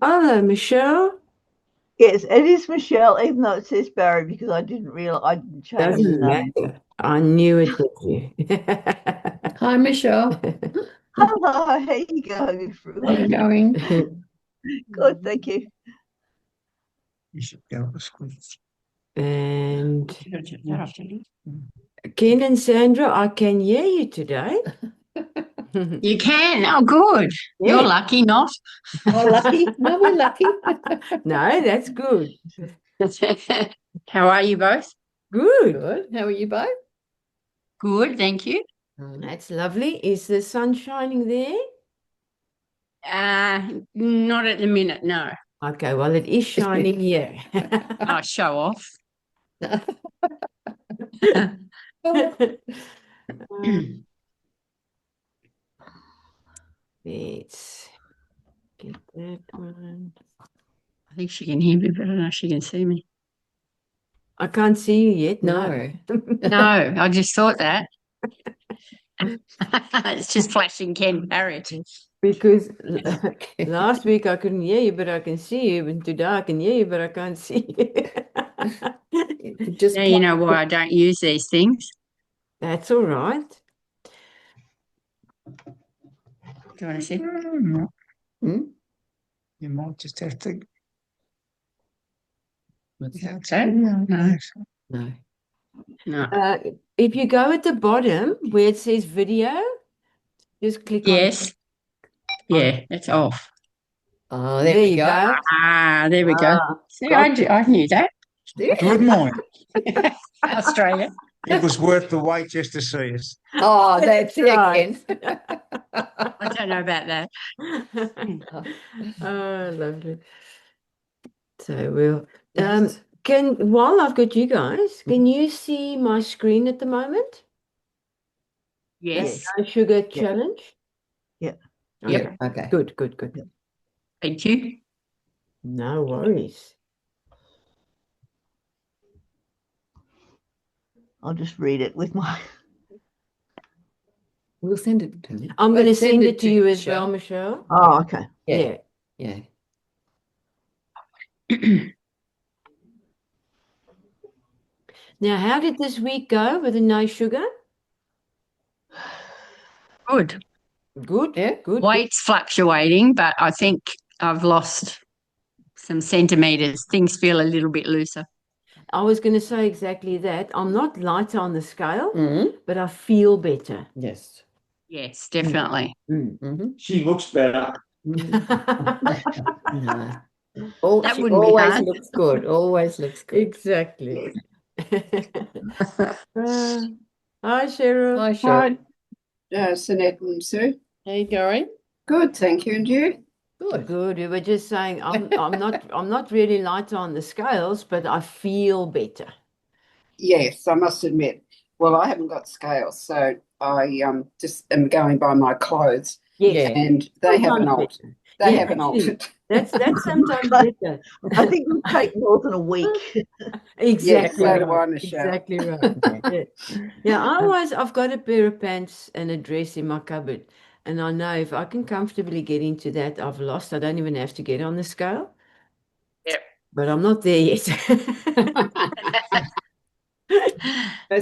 Hello, Michelle. Yes, it is Michelle, even though it says Barry because I didn't realize I didn't change the Doesn't name. matter. I knew it was you. Hi, Michelle. Hello, how you going, How you Fruit? going? Good, thank you. You should go to school. And Ken and Sandra, I can hear you today. You can. Oh, good. You're Yeah. lucky, not. Oh, lucky. No, we're lucky. No, that's good. How are you both? Good. Good. How are you both? Good, thank you. That's lovely. Is the sun shining there? Not at the minute, no. Okay, well, it is shining here. I'll show off. Let's get that one. I think she can hear me, but I don't know if she can see me. I can't see you yet. No. No, I just thought that. It's just flashing Ken Barrett. Because last week I couldn't hear you, but I can see you. And today I can hear you, but I can't see you. Just Now you know why I don't use these things. That's all right. Do you want to see? Hmm? You might just have to. What's that? No. No. No. If you go at the bottom where it says video, just click on. Yes. Yeah, it's off. Oh, There there we you go. go. There we go. Ah, See, I knew that. Good morning. Australia. It was worth the wait just to see us. Oh, that's it, right. Ken. I don't know about that. Oh, lovely. So we'll Yes. while I've got you guys, can you see my screen at the moment? Yes. No sugar challenge? Yeah. Yeah. Okay. Good, good, good. Yeah. Thank you. No worries. I'll just read it with my. We'll send it to you. I'm going to Send send it to you as well, Michelle. Michelle. Oh, okay. Yeah. Yeah. Yeah. Now, how did this week go with the no sugar? Good. Good. Yeah. Good. Weight's fluctuating, but I think I've lost some centimeters. Things feel a little bit looser. I was going to say exactly that. I'm not lighter on the scale, Mm-hmm. but I feel better. Yes. Yes, definitely. Mm-hmm. She looks better. No. That She wouldn't be always hard. looks good. Always looks good. Exactly. Hi, Cheryl. Hi, Cheryl. Hi, Sinette and Sue. How you going? Good, thank you. And you? Good. Good. We were just saying I'm not really lighter on the scales, but I feel better. Yes, I must admit. Well, I haven't got scales, so I just am going by my clothes, Yes. and they haven't Sometimes altered. better. They Yeah, haven't actually, altered. that's sometimes better. I think it would take more than a week. Exactly so do right. I, Michelle. Exactly right. Yeah, I've got a pair of pants and a dress in my cupboard, and I know if I can comfortably get into that, I've lost. I don't even have to get on the scale. Yep. But I'm not there yet.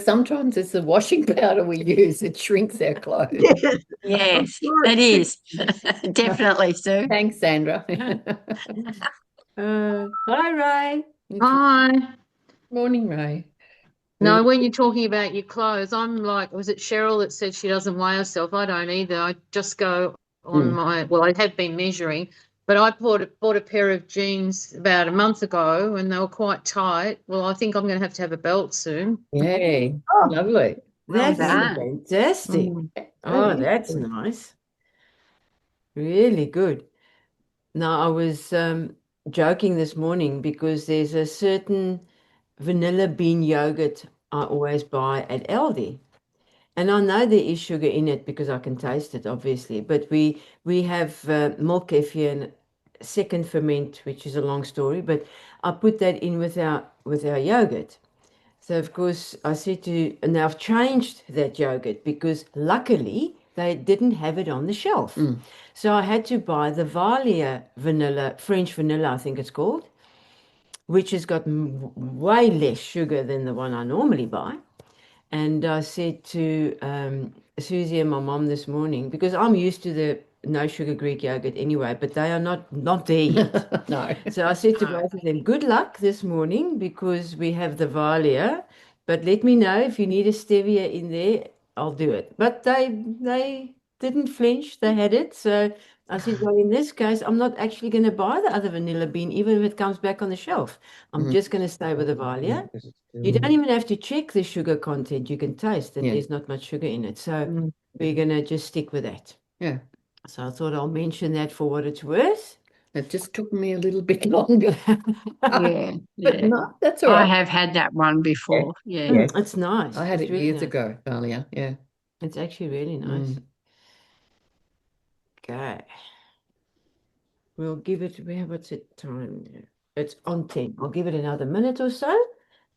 Sometimes it's the washing powder we use. It shrinks our clothes. Yes. Yes, sure it is. Definitely, Sue. Thanks, Sandra. Hi, Ray. Hi. Morning, Ray. No, when you're talking about your clothes, I'm like, was it Cheryl that said she doesn't weigh herself? I don't either. I just go on well, I have been measuring, but I bought a pair of jeans about a month ago and they were quite tight. Well, I think I'm going to have a belt soon. Yay. Oh. Lovely. Well That's done. fantastic. Oh, that's nice. Really good. Now, I was joking this morning because there's a certain vanilla bean yogurt I always buy at Aldi. And I know there is sugar in it because I can taste it, obviously. But we have milk kefir and second ferment, which is a long story. But I put that in with our yogurt. So of course I said to, and I've changed that yogurt because luckily they didn't have it on the shelf. Mm. So I had to buy the Valia vanilla, French vanilla, I think it's called, which has got way less sugar than the one I normally buy. And I said to Susie and my mom this morning, because I'm used to the no sugar Greek yogurt anyway, but they are not there yet. No. So I said to both of them, good luck this morning because we have the Valia, but let me know if you need a stevia in there, I'll do it. But they didn't flinch, they had it. So I said, well, in this case, I'm not actually going to buy the other vanilla bean, even if it comes back on the shelf. I'm just going to stay with the Valia. You don't even have to check the sugar content. You can taste that Yeah. there's not much sugar in it. So Mm. we're going to just stick with that. Yeah. So I thought I'll mention that for what it's worth. It just took me a little bit longer. Yeah. But Yeah. no, that's all I right. have had that one before. Yeah. Yeah. It's nice. I had It's it really years nice. ago, Valia. Yeah. It's actually really nice. Okay. We'll give it, what's it time? It's on 10. I'll give it another minute or so,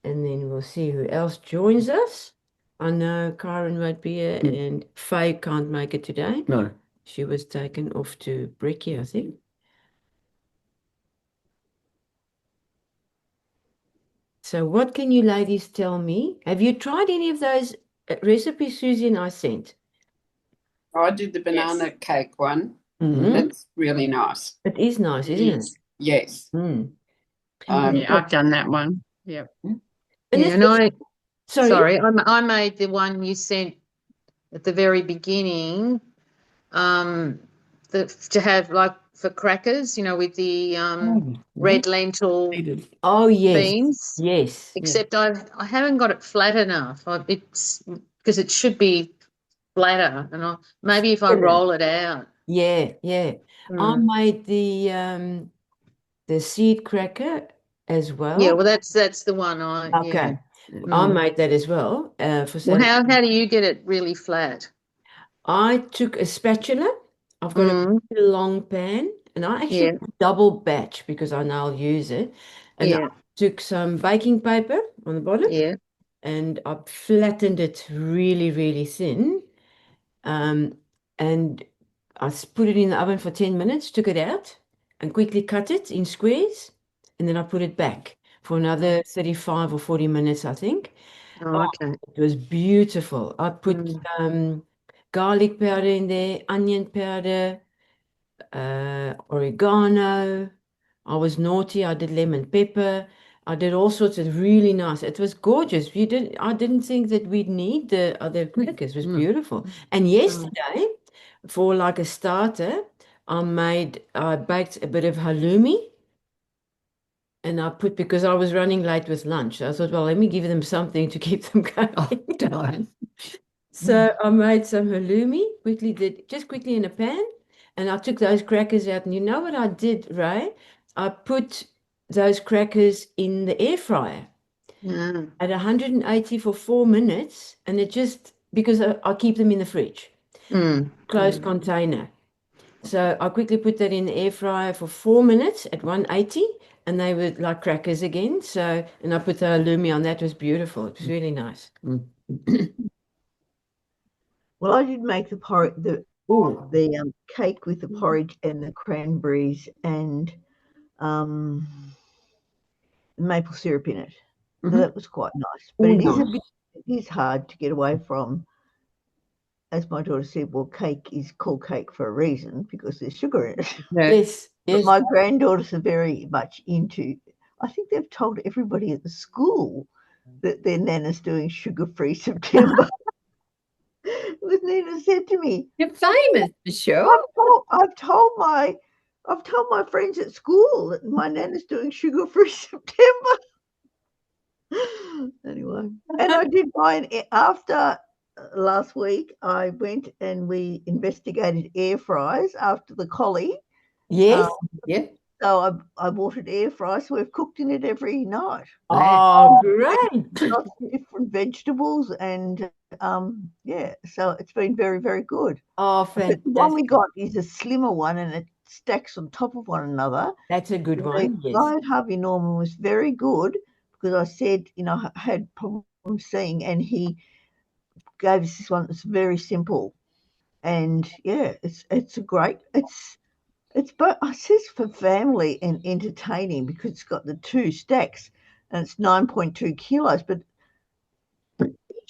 and then we'll see who else joins us. I know Karen won't be here, and Faye can't make it today. No. She was taken off to Brekkie, I think. So what can you ladies tell me? Have you tried any of those recipes Susie and I sent? I did the banana cake one. Mhm. That's really nice. It is nice, isn't it? Yes. Mm. Yeah, I've done that one. Yeah. And Yeah, and I sorry. I made the one you sent at the very beginning, to have like for crackers, with the red lentil Oh yes, beans. yes. Except I haven't got it flat enough. It's because it should be flatter, and maybe if I Flatter. roll it out. Yeah, yeah. I Mm. made the seed cracker as well. Yeah, well that's the one Okay. yeah. I Mm. made that as well. For Well, Saturday. how do you get it really flat? I took a spatula. I've got Mm. a long pan, and I actually Yeah. double batch because I know I'll use it. And Yeah. I took some baking paper on the bottom, Yeah. and I flattened it really, really thin. And I put it in the oven for 10 minutes, took it out, and quickly cut it in squares. And then I put it back for another 35 or 40 minutes, I think. Oh, okay. It was beautiful. I put garlic powder in there, onion powder, oregano. I was naughty. I did lemon pepper. I did all sorts of really nice. It was gorgeous. I didn't think that we'd need the other crackers. It was beautiful. And yesterday, for like a starter, I baked a bit of halloumi. And I put, because I was running late with lunch, I thought, well, let me give them something to keep them going. Oh, darn. So I made some halloumi, quickly in a pan, and I took those crackers out. And you know what I did, Ray? I put those crackers in the air fryer at 180 for 4 minutes, and because I keep them in the fridge, closed container. So I quickly put that in the air fryer for 4 minutes at 180, and they were like crackers again. So, and I put the halloumi on. That was beautiful. It was really nice. Well, I did make the cake with the porridge and the cranberries and maple syrup in it. So that was quite nice. But it is hard to get away from. As my daughter said, well, cake is called cake for a reason because there's sugar in it. Yes, But yes. my granddaughters are very much into, I think they've told everybody at the school that their Nana's doing sugar-free September. Because Nina said to me, You're famous, Michelle. I've told my friends at school that my Nana's doing sugar-free September. Anyway, and I did mine after last week. I went and we investigated air fryers after the collie. Yes. Yeah. So I bought an air fryer, so we've cooked in it every night. Oh, great. Lots of different vegetables and so it's been very, very good. Oh, But fantastic. the one we got is a slimmer one and it stacks on top of one another. That's a good one. The Yes. guy at Harvey Norman was very good because I said, I had problems seeing, and he gave us this one that's very simple. And yeah, it's a great but it says for family and entertaining because it's got the two stacks and it's 9.2 kilos, but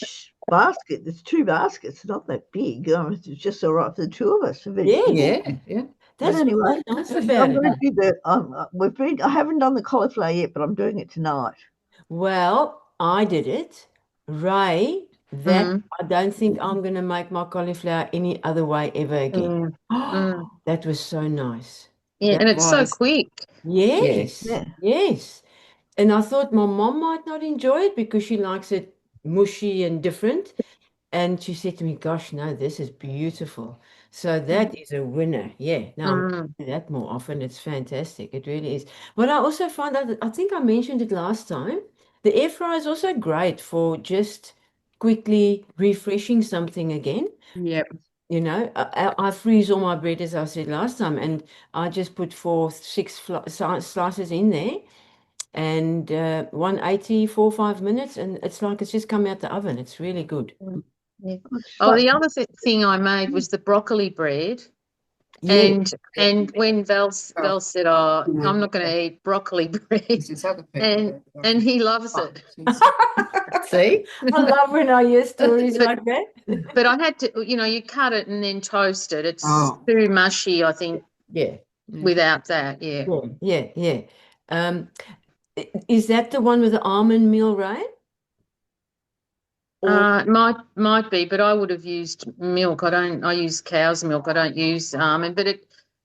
each basket, there's two baskets, not that big. It's just all right for the two of us for vegetables. Yes. Yeah. That's But anyway, quite nice about I'm it. going to do I haven't done the cauliflower yet, but I'm doing it tonight. Well, I did it. Ray, that Mm. I don't think I'm going to make my cauliflower any other way ever again. Mm. That was so nice. Yeah, That and it's so was. quick. Yes, Yeah. yes. And I thought my mom might not enjoy it because she likes it mushy and different. And she said to me, gosh, no, this is beautiful. So that is a winner. Yeah, now I'm Mm. going to do that more often. It's fantastic. It really is. But I also found out that I think I mentioned it last time. The air fryer is also great for just quickly refreshing something again. Yep. You know, I freeze all my bread, as I said last time, and I just put 6 slices in there and 180, 5 minutes, and it's like it's just come out the oven. It's really good. Yeah. It's Oh, like- the other thing I made was the broccoli bread. Yeah. And when Val said, "Oh, Yeah. I'm not going to eat broccoli bread," There's other people and he loves it. See? I love when I hear stories like that. But I had to, you cut it and then toast it. It's Oh. too mushy, I think, Yeah, without that. Yeah. yeah. Is that the one with the almond meal, right? Or Might be, but I would have used milk. I use cow's milk. I don't use almond, but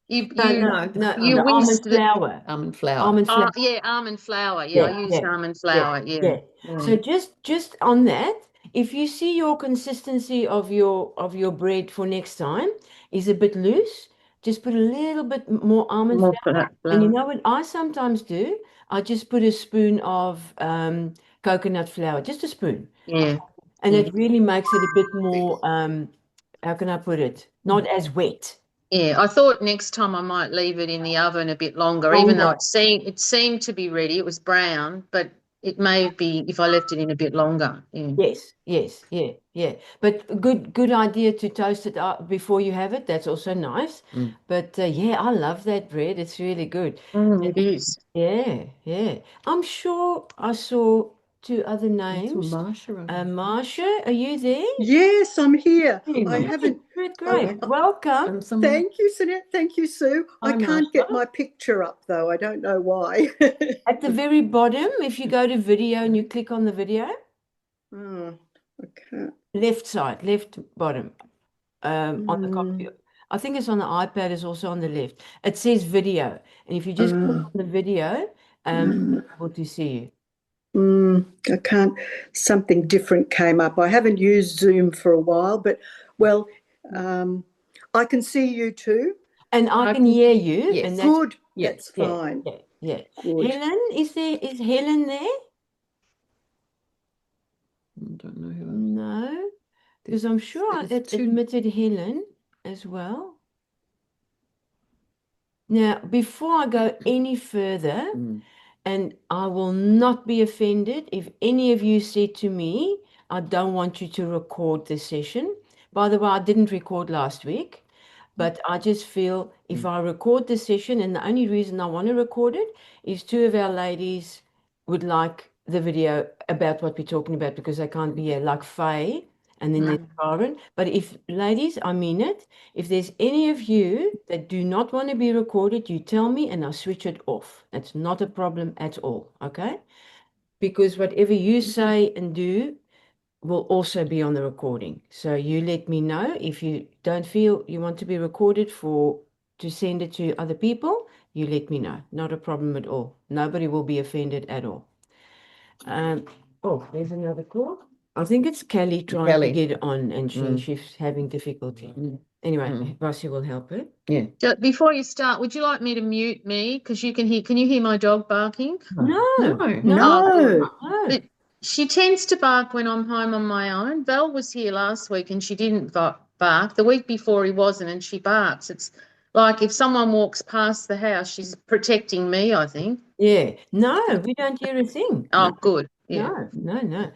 you no, you the almond whisk the flour. Almond flour. Almond flour. yeah, almond flour. Yeah, I use almond flour. Yeah. So just on that, if you see your consistency of your bread for next time is a bit loose, just put a little bit more almond More flour. flour. And you know what I sometimes do? I just put a spoon of coconut flour, just a spoon. Yeah. And it really makes it a bit more, how can I put it? Not as wet. Yeah, I thought next time I might leave it in the oven a bit longer, even though it seemed to be ready. It was brown, but it may be if I left it in a bit longer. Yeah. Yes, yeah. But good idea to toast it up before you have it. That's also nice. But yeah, I love that bread. It's really good. It is. Yeah. I'm sure I saw two other names. Marsha. Marsha, are you there? Yes, I'm here. Hey, I Marsha, haven't. Great. Welcome. Thank you, Sunette. Thank you, Sue. I Hi, can't get Marsha. my picture up though. I don't know why. At the very bottom, if you go to video and you click on the video, Oh, okay. left side, left bottom, on the computer. I think it's on the iPad, it's also on the left. It says video. And if you just click on the video, you'll be able to see you. I can't. Something different came up. I haven't used Zoom for a while, but well, I can see you too. And I can hear you. Yes. And that's Good. yeah, That's fine. Yeah. Good. Helen, is Helen there? I don't know who. No, because I'm sure There's it two- admitted Helen as well. Now, before I go any further, and I will not be offended if any of you said to me, I don't want you to record this session. By the way, I didn't record last week, but I just feel if I record this session, and the only reason I want to record it is two of our ladies would like the video about what we're talking about because they can't be here, like Faye and then there's Karen. But if, ladies, I mean it, if there's any of you that do not want to be recorded, you tell me and I'll switch it off. That's not a problem at all, okay? Because whatever you say and do will also be on the recording. So you let me know if you don't feel you want to be recorded to send it to other people, you let me know. Not a problem at all. Nobody will be offended at all. Oh, there's another call. I think it's Kelly trying Kelly. to get on and she's having difficulty. Anyway, Vassie will help her. Before you start, would you like me to mute me? Because can you hear my dog barking? No. But she tends to bark when I'm home on my own. Val was here last week and she didn't bark. The week before he wasn't and she barks. It's like if someone walks past the house, she's protecting me, I think. Yeah. No, we don't hear a thing. Oh, good. Yeah. No.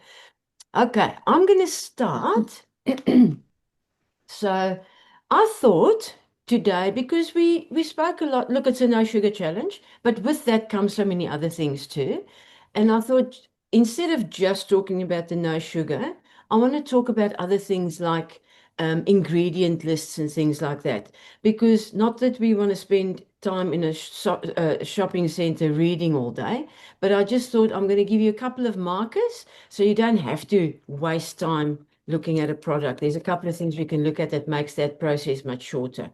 Okay, I'm going to start. So I thought today, because we spoke a lot, look, it's a no sugar challenge, but with that comes so many other things too. And I thought instead of just talking about the no sugar, I want to talk about other things like ingredient lists and things like that. Because not that we want to spend time in a shopping center reading all day, but I just thought I'm going to give you a couple of markers so you don't have to waste time looking at a product. There's a couple of things we can look at that makes that process much shorter.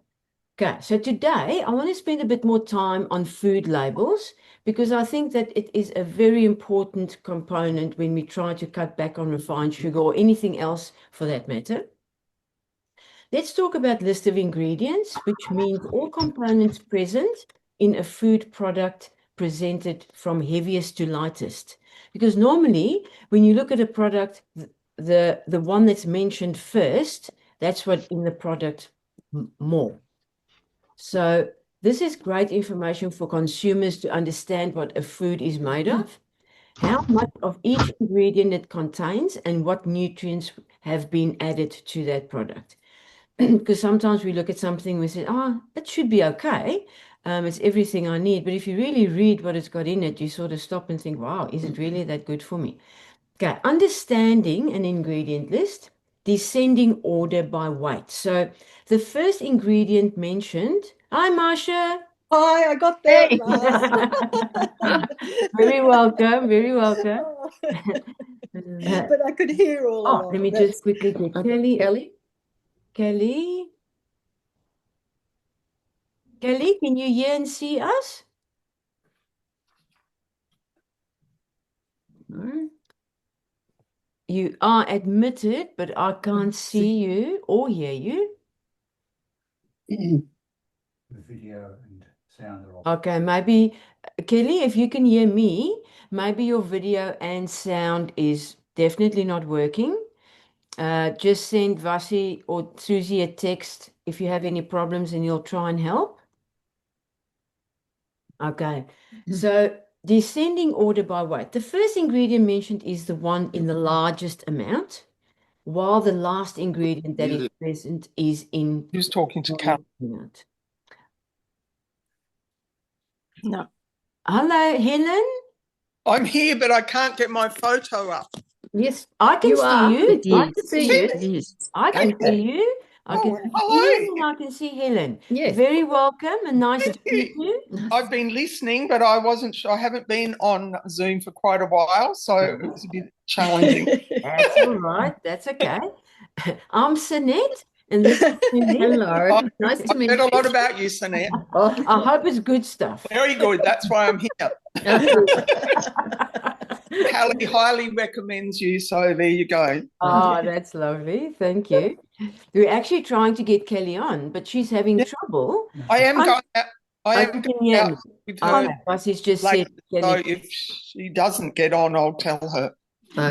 Okay, so today I want to spend a bit more time on food labels because I think that it is a very important component when we try to cut back on refined sugar or anything else for that matter. Let's talk about list of ingredients, which means all components present in a food product presented from heaviest to lightest. Because normally when you look at a product, the one that's mentioned first, that's what in the product more. So this is great information for consumers to understand what a food is made of, how much of each ingredient it contains, and what nutrients have been added to that product. Because sometimes we look at something and we say, oh, it should be okay. It's everything I need. But if you really read what it's got in it, you sort of stop and think, wow, is it really that good for me? Okay, understanding an ingredient list, descending order by weight. So the first ingredient mentioned, hi, Marsha. Hi, I got there. Hey. Very welcome, very welcome. But I could hear all Oh, along. let me just quickly get Kelly. Kelly, can you hear and see us? No. You are admitted, but I can't see you or hear you. The video and sound are off. Okay, maybe, Kelly, if you can hear me, maybe your video and sound is definitely not working. Just send Vasi or Susie a text if you have any problems and you'll try and help. Okay, so descending order by weight. The first ingredient mentioned is the one in the largest amount, while the last ingredient that is present is in Who's talking to Cal? amount. No. Hello, Helen. I'm here, but I can't get my photo up. Yes, I can you see are. you. It I is. can see you. It is. I can Okay. see you. I can Oh, see hello. you and I can see Helen. Yes. Very welcome and nice to Thank meet you. you. I've been listening, but I wasn't sure. I haven't been on Zoom for quite a while, so it was a bit challenging. That's all right. That's okay. I'm Sanette, and this is Cindy. Hello. Nice to I've meet heard a you. lot about you, Sanette. Oh. I hope it's good stuff. Very good. That's why I'm here. Callie highly recommends you, so there you go. Oh, that's lovely. Thank you. We're actually trying to get Kelly on, but she's having trouble. I am going out. I Oh, am you going can hear out me. with her Okay, Bossy's just later, said, so Kelly. if she doesn't get on, I'll tell her.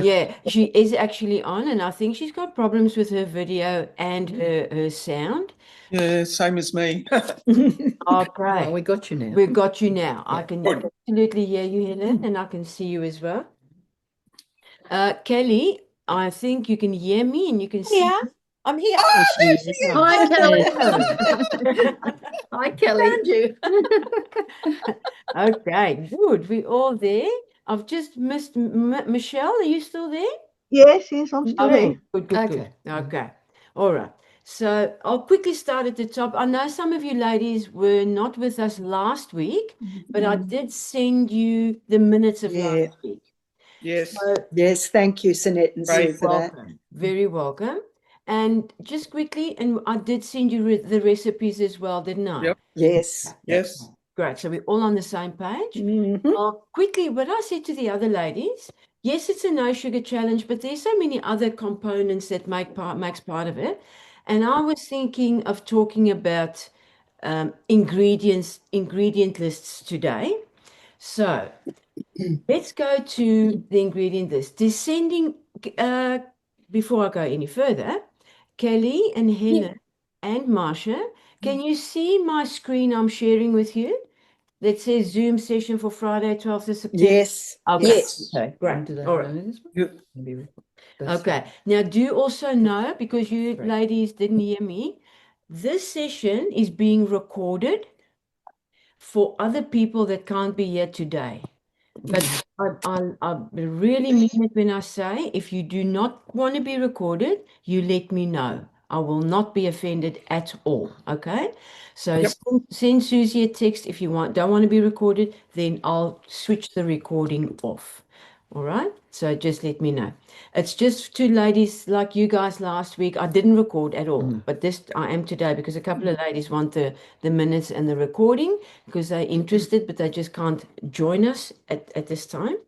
Yeah, she is actually on, and I think she's got problems with her video and her sound. Yeah, same as me. Okay. Well, we got you now. We've got you now. I Yeah. can Good. absolutely hear you, Helen, and I can see you as well. Kelly, I think you can hear me and you can see. Yeah, I'm here. Oh, there She she is. is. Hi, Kelly. me. Hi, Kelly. Found you. Okay, good. We're all there. I've just missed Michelle. Are you still there? Yes, I'm still Okay, here. good, good, Okay. good. Okay. All right. So I'll quickly start at the top. I know some of you ladies were not with us last week, but I did send you the minutes of Yeah. last week. Yes. So Yes, thank you, Sanette and Sue, Great. for that. welcome. Very welcome. And just quickly, and I did send you the recipes as well, didn't I? Yep. Yes. Yes. Great. So we're all on the same page. Mhm. Quickly, what I said to the other ladies, yes, it's a no sugar challenge, but there's so many other components that makes part of it. And I was thinking of talking about ingredient lists today. So let's go to the ingredient list. Descending, before I go any further, Kelly and Helen and Marsha, can you see my screen I'm sharing with you? That says Zoom session for Friday, 12th of September. Yes. Okay. Yes. Okay, great. Do they All right. know this one? Yep. Maybe that's Okay. Now, do you also know, because you Great. ladies didn't hear me, this session is being recorded for other people that can't be here today. But I really mean it when I say, if you do not want to be recorded, you let me know. I will not be offended at all. Okay? So Yep. send Susie a text if you don't want to be recorded, then I'll switch the recording off. All right? So just let me know. It's just two ladies like you guys last week. I didn't record at all, but this I am today because a couple of ladies want the minutes and the recording because they're interested, but they just can't join us at this time.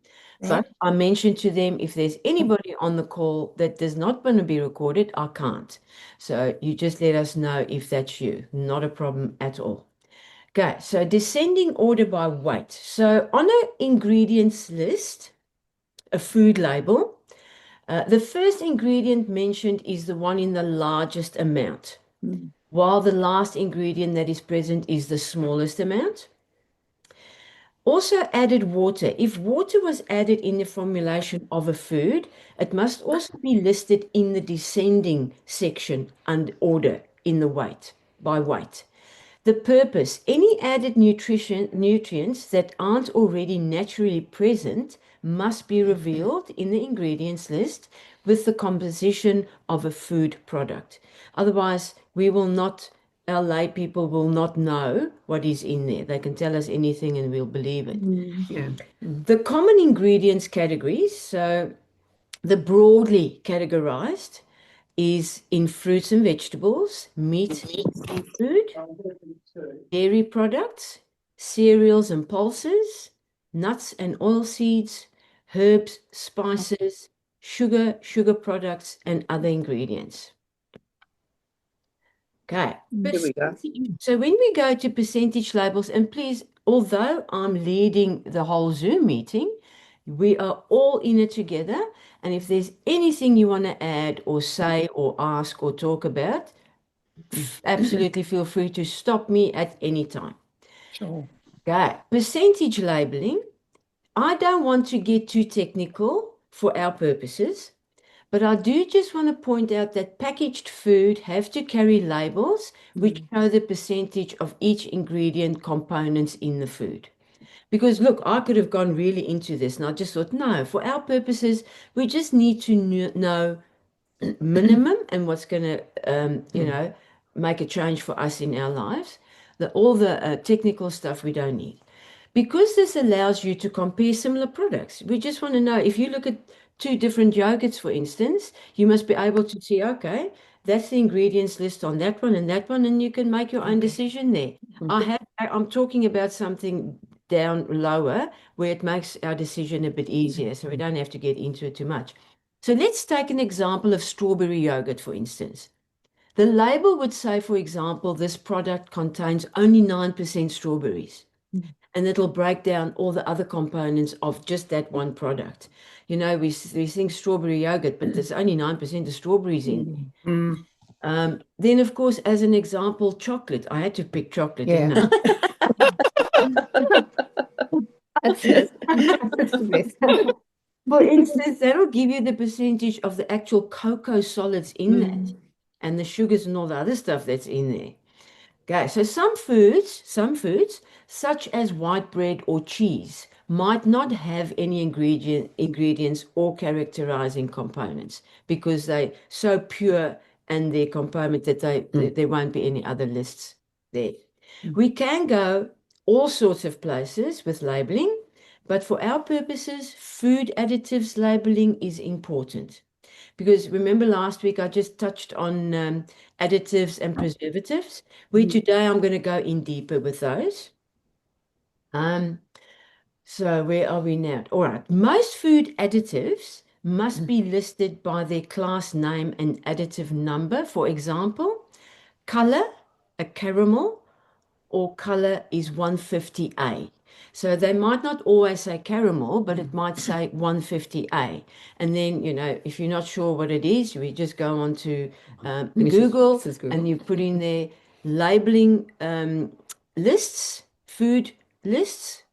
But I mentioned to them, if there's anybody on the call that does not want to be recorded, I can't. So you just let us know if that's you. Not a problem at all. Okay, so descending order by weight. So on an ingredients list, a food label, the first ingredient mentioned is the one in the largest amount, while the last ingredient that is present is the smallest amount. Also added water. If water was added in the formulation of a food, it must also be listed in the descending section and order in the weight, by weight. The purpose, any added nutrients that aren't already naturally present must be revealed in the ingredients list with the composition of a food product. Otherwise, our lay people will not know what is in there. They can tell us anything and we'll believe it. Yeah. The common ingredients categories, so the broadly categorized, is in fruits and vegetables, meat, seafood, dairy products, cereals and pulses, nuts and oilseeds, herbs, spices, sugar products, and other ingredients. Okay. There we go. So when we go to percentage labels, and please, although I'm leading the whole Zoom meeting, we are all in it together. And if there's anything you want to add or say or ask or talk about, absolutely feel free to stop me at any time. Sure. Okay. Percentage labeling. I don't want to get too technical for our purposes, but I do just want to point out that packaged food have to carry labels which show the percentage of each ingredient components in the food. Because look, I could have gone really into this and I just thought, no, for our purposes, we just need to know minimum and what's going to, make a change for us in our lives. All the technical stuff we don't need. Because this allows you to compare similar products, we just want to know if you look at two different yogurts, for instance, you must be able to see, okay, that's the ingredients list on that one, and you can make your own decision there. I'm talking about something down lower where it makes our decision a bit easier, so we don't have to get into it too much. So let's take an example of strawberry yogurt, for instance. The label would say, for example, this product contains only 9% strawberries. And it'll break down all the other components of just that one product. We think strawberry yogurt, but there's only 9% of strawberries in there. Then, of course, as an example, chocolate. I had to pick chocolate, didn't I? That's the best. For instance, that'll give you the percentage of the actual cocoa solids in that and the sugars and all the other stuff that's in there. Okay, so some foods, such as white bread or cheese, might not have any ingredients or characterizing components because they're so pure and their component that there won't be any other lists there. We can go all sorts of places with labeling, but for our purposes, food additives labeling is important. Because remember last week I just touched on additives and preservatives, where today I'm going to go in deeper with those. So where are we now? All right. Most food additives must be listed by their class name and additive number. For example, color, a caramel, or color is 150A. So they might not always say caramel, but it might say 150A. And then, if you're not sure what it is, we just go on to Google and you put in there labeling lists, food lists.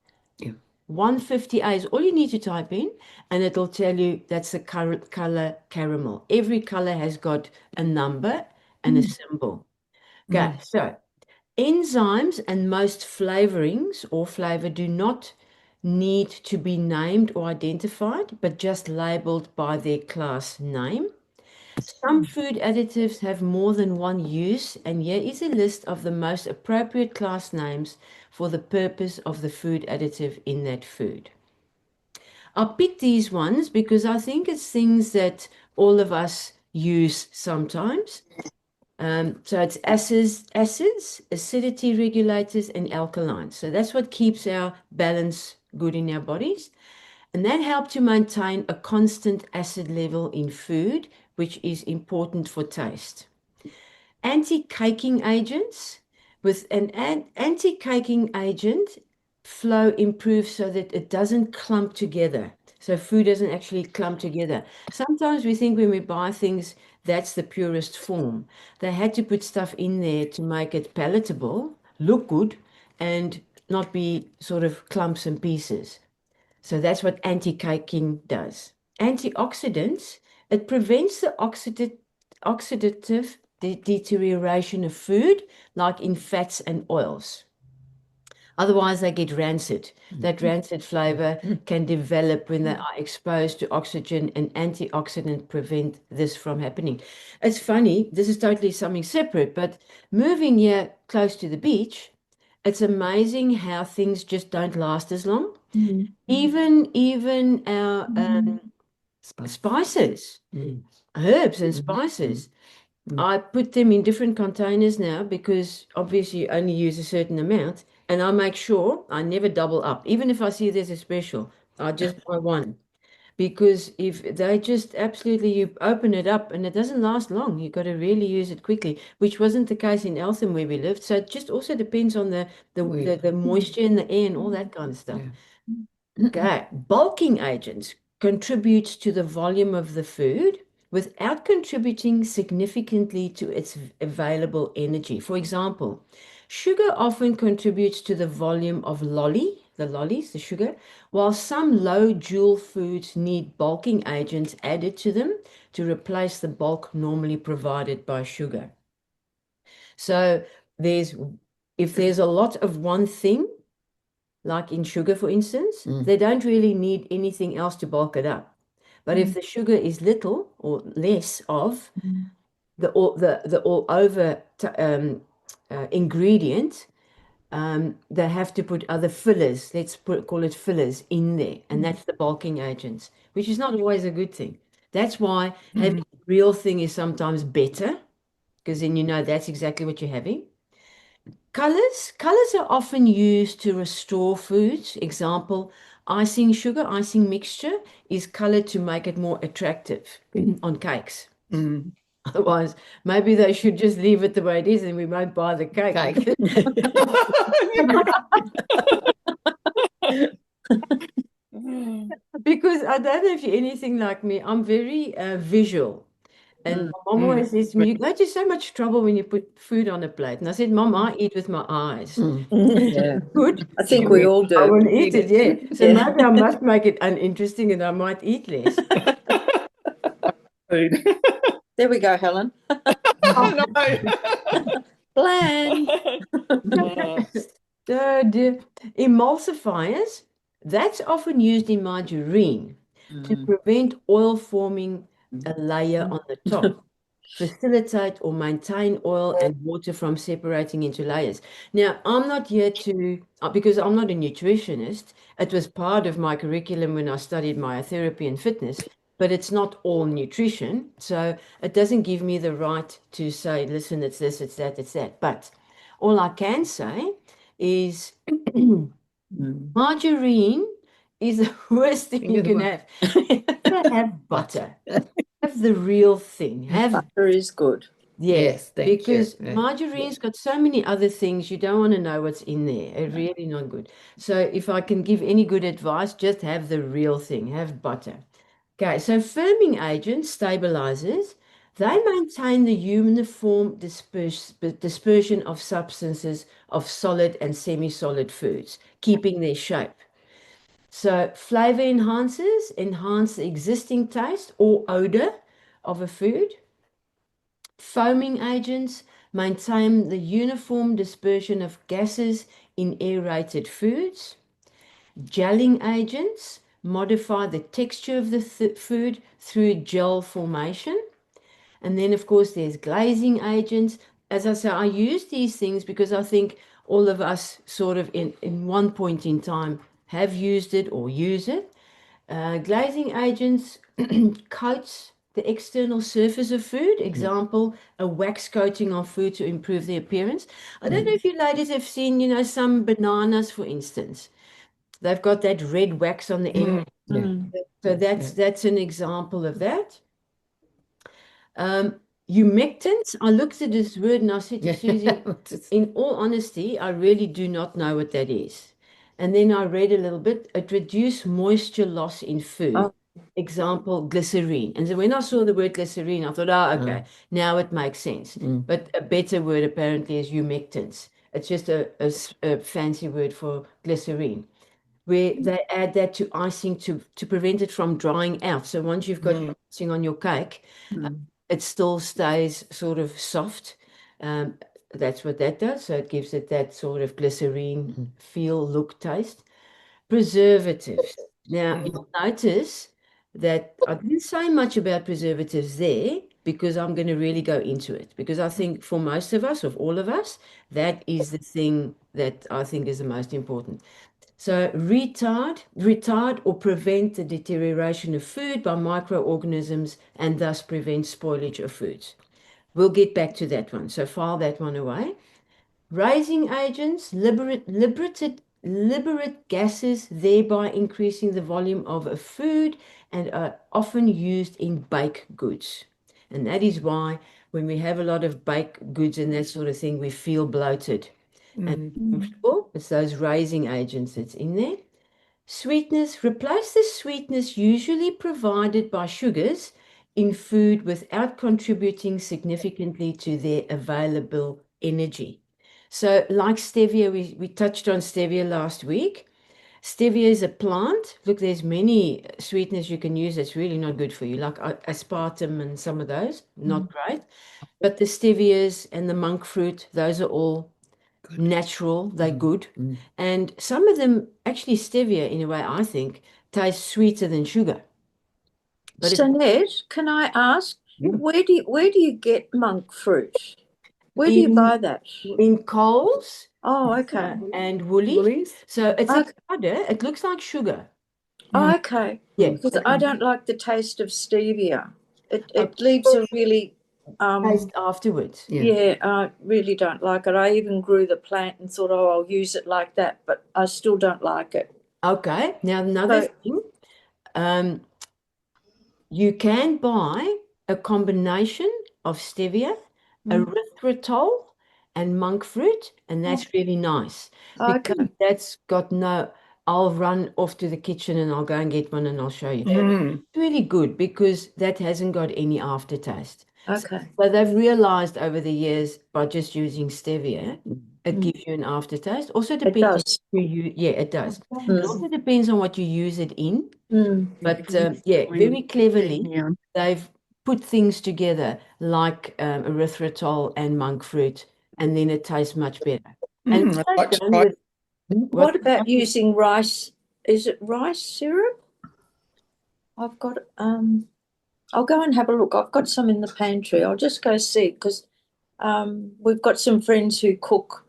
150A is all you need to type in, and it'll tell you that's the color caramel. Every color has got a number and a symbol. Okay, so enzymes and most flavorings or flavor do not need to be named or identified, but just labeled by their class name. Some food additives have more than one use, and here is a list of the most appropriate class names for the purpose of the food additive in that food. I picked these ones because I think it's things that all of us use sometimes. So it's acids, acidity regulators, and alkalines. So that's what keeps our balance good in our bodies. And that helps to maintain a constant acid level in food, which is important for taste. Anti-caking agents. With an anti-caking agent, flow improves so that it doesn't clump together. So food doesn't actually clump together. Sometimes we think when we buy things, that's the purest form. They had to put stuff in there to make it palatable, look good, and not be sort of clumps and pieces. So that's what anti-caking does. Antioxidants, it prevents the oxidative deterioration of food, like in fats and oils. Otherwise, they get rancid. That rancid flavor can develop when they are exposed to oxygen, and antioxidants prevent this from happening. It's funny, this is totally something separate, but moving here close to the beach, it's amazing how things just don't last as long. Even our spices, herbs and spices. I put them in different containers now because obviously you only use a certain amount, and I make sure I never double up. Even if I see there's a special, I just buy one. Because if they just absolutely, you open it up and it doesn't last long, you've got to really use it quickly, which wasn't the case in Eltham where we lived. So it just also depends on the moisture in the air and all that kind of stuff. Okay, bulking agents contributes to the volume of the food without contributing significantly to its available energy. For example, sugar often contributes to the volume of the sugar, while some low joule foods need bulking agents added to them to replace the bulk normally provided by sugar. So if there's a lot of one thing, like in sugar, for instance, they don't really need anything else to bulk it up. But if the sugar is little or less of the all over ingredient, they have to put other fillers, call it fillers, in there. And that's the bulking agents, which is not always a good thing. That's why having the real thing is sometimes better, because then you know that's exactly what you're having. Colors are often used to restore foods. Example, icing mixture is colored to make it more attractive on cakes. Otherwise, maybe they should just leave it the way it is and we won't buy the cake. Because I don't know if you're anything like me, I'm very visual. And my mom always says to me, you go to so much trouble when you put food on a plate. And I said, Mom, I eat with my eyes. Yeah. Good. I think we all do. I will eat it, yeah. So maybe I must make it uninteresting and I might eat less. There we go, Helen. Oh, Plan. So the emulsifiers, that's often used in margarine to prevent oil forming a layer on the top, facilitate or maintain oil and water from separating into layers. Now, I'm not here to, because I'm not a nutritionist, it was part of my curriculum when I studied myotherapy and fitness, but it's not all nutrition. So it doesn't give me the right to say, listen, it's this, it's that, it's that. But all I can say is margarine is the worst thing you can have. Have butter. Have the real thing. Butter is good. Yes, thank you. because margarine's got so many other things you don't want to know what's in there. It's really not good. So if I can give any good advice, just have the real thing. Have butter. Okay, so firming agents, stabilizers, they maintain the uniform dispersion of substances of solid and semi-solid foods, keeping their shape. So flavor enhancers enhance the existing taste or odor of a food. Foaming agents maintain the uniform dispersion of gases in aerated foods. Gelling agents modify the texture of the food through gel formation. And then, of course, there's glazing agents. As I say, I use these things because I think all of us sort of in one point in time have used it or use it. Glazing agents coats the external surface of food. Example, a wax coating on food to improve the appearance. I don't know if you ladies have seen, you know, some bananas, for instance. They've got that red wax on the end. So that's an example of that. Humectants, I looked at this word and I said to Susie, in all honesty, I really do not know what that is. And then I read a little bit. It reduces moisture loss in food. Example, glycerine. And so when I saw the word glycerine, I thought, oh, okay, now it makes sense. But a better word apparently is humectants. It's just a fancy word for glycerine, where they add that to icing to prevent it from drying out. So once you've got icing on your cake, it still stays sort of soft. That's what that does. So it gives it that sort of glycerine feel, look, taste. Preservatives. Now, you'll notice that I didn't say much about preservatives there because I'm going to really go into it. Because I think for most of us, of all of us, that is the thing that I think is the most important. So retard or prevent the deterioration of food by microorganisms and thus prevent spoilage of foods. We'll get back to that one. So file that one away. Raising agents liberate gases, thereby increasing the volume of a food and are often used in baked goods. And that is why when we have a lot of baked goods and that sort of thing, we feel bloated and comfortable. It's those raising agents that's in there. Sweetness, replace the sweetness usually provided by sugars in food without contributing significantly to their available energy. So like stevia, we touched on stevia last week. Stevia is a plant. Look, there's many sweeteners you can use that's really not good for you, like aspartame and some of those, not great. But the stevias and the monk fruit, those are all natural, they're good. And some of them, actually stevia, in a way, I think, tastes sweeter than sugar. But Sanette, can I ask, where do you get monk fruit? Where do you buy that? In Coles. Oh, okay. And Woolies. So it's a powder. It looks like sugar. Oh, okay. Yeah. Because I don't like the taste of stevia. It leaves a really taste afterwards. Yeah, I really don't like it. I even grew the plant and thought, oh, I'll use it like that, but I still don't like it. Okay. Now another thing, you can buy a combination of stevia, erythritol, and monk fruit, and that's really nice. Because that's got no. I'll run off to the kitchen and I'll go and get one and I'll show you. It's really good because that hasn't got any aftertaste. Okay. So they've realized over the years by just using stevia, it gives you an aftertaste. Also depends on it does. It also depends on what you use it in. But very cleverly, they've put things together like erythritol and monk fruit, and then it tastes much better. And what about using rice? Is it rice syrup? I've got I'll go and have a look. I've got some in the pantry. I'll just go see because we've got some friends who cook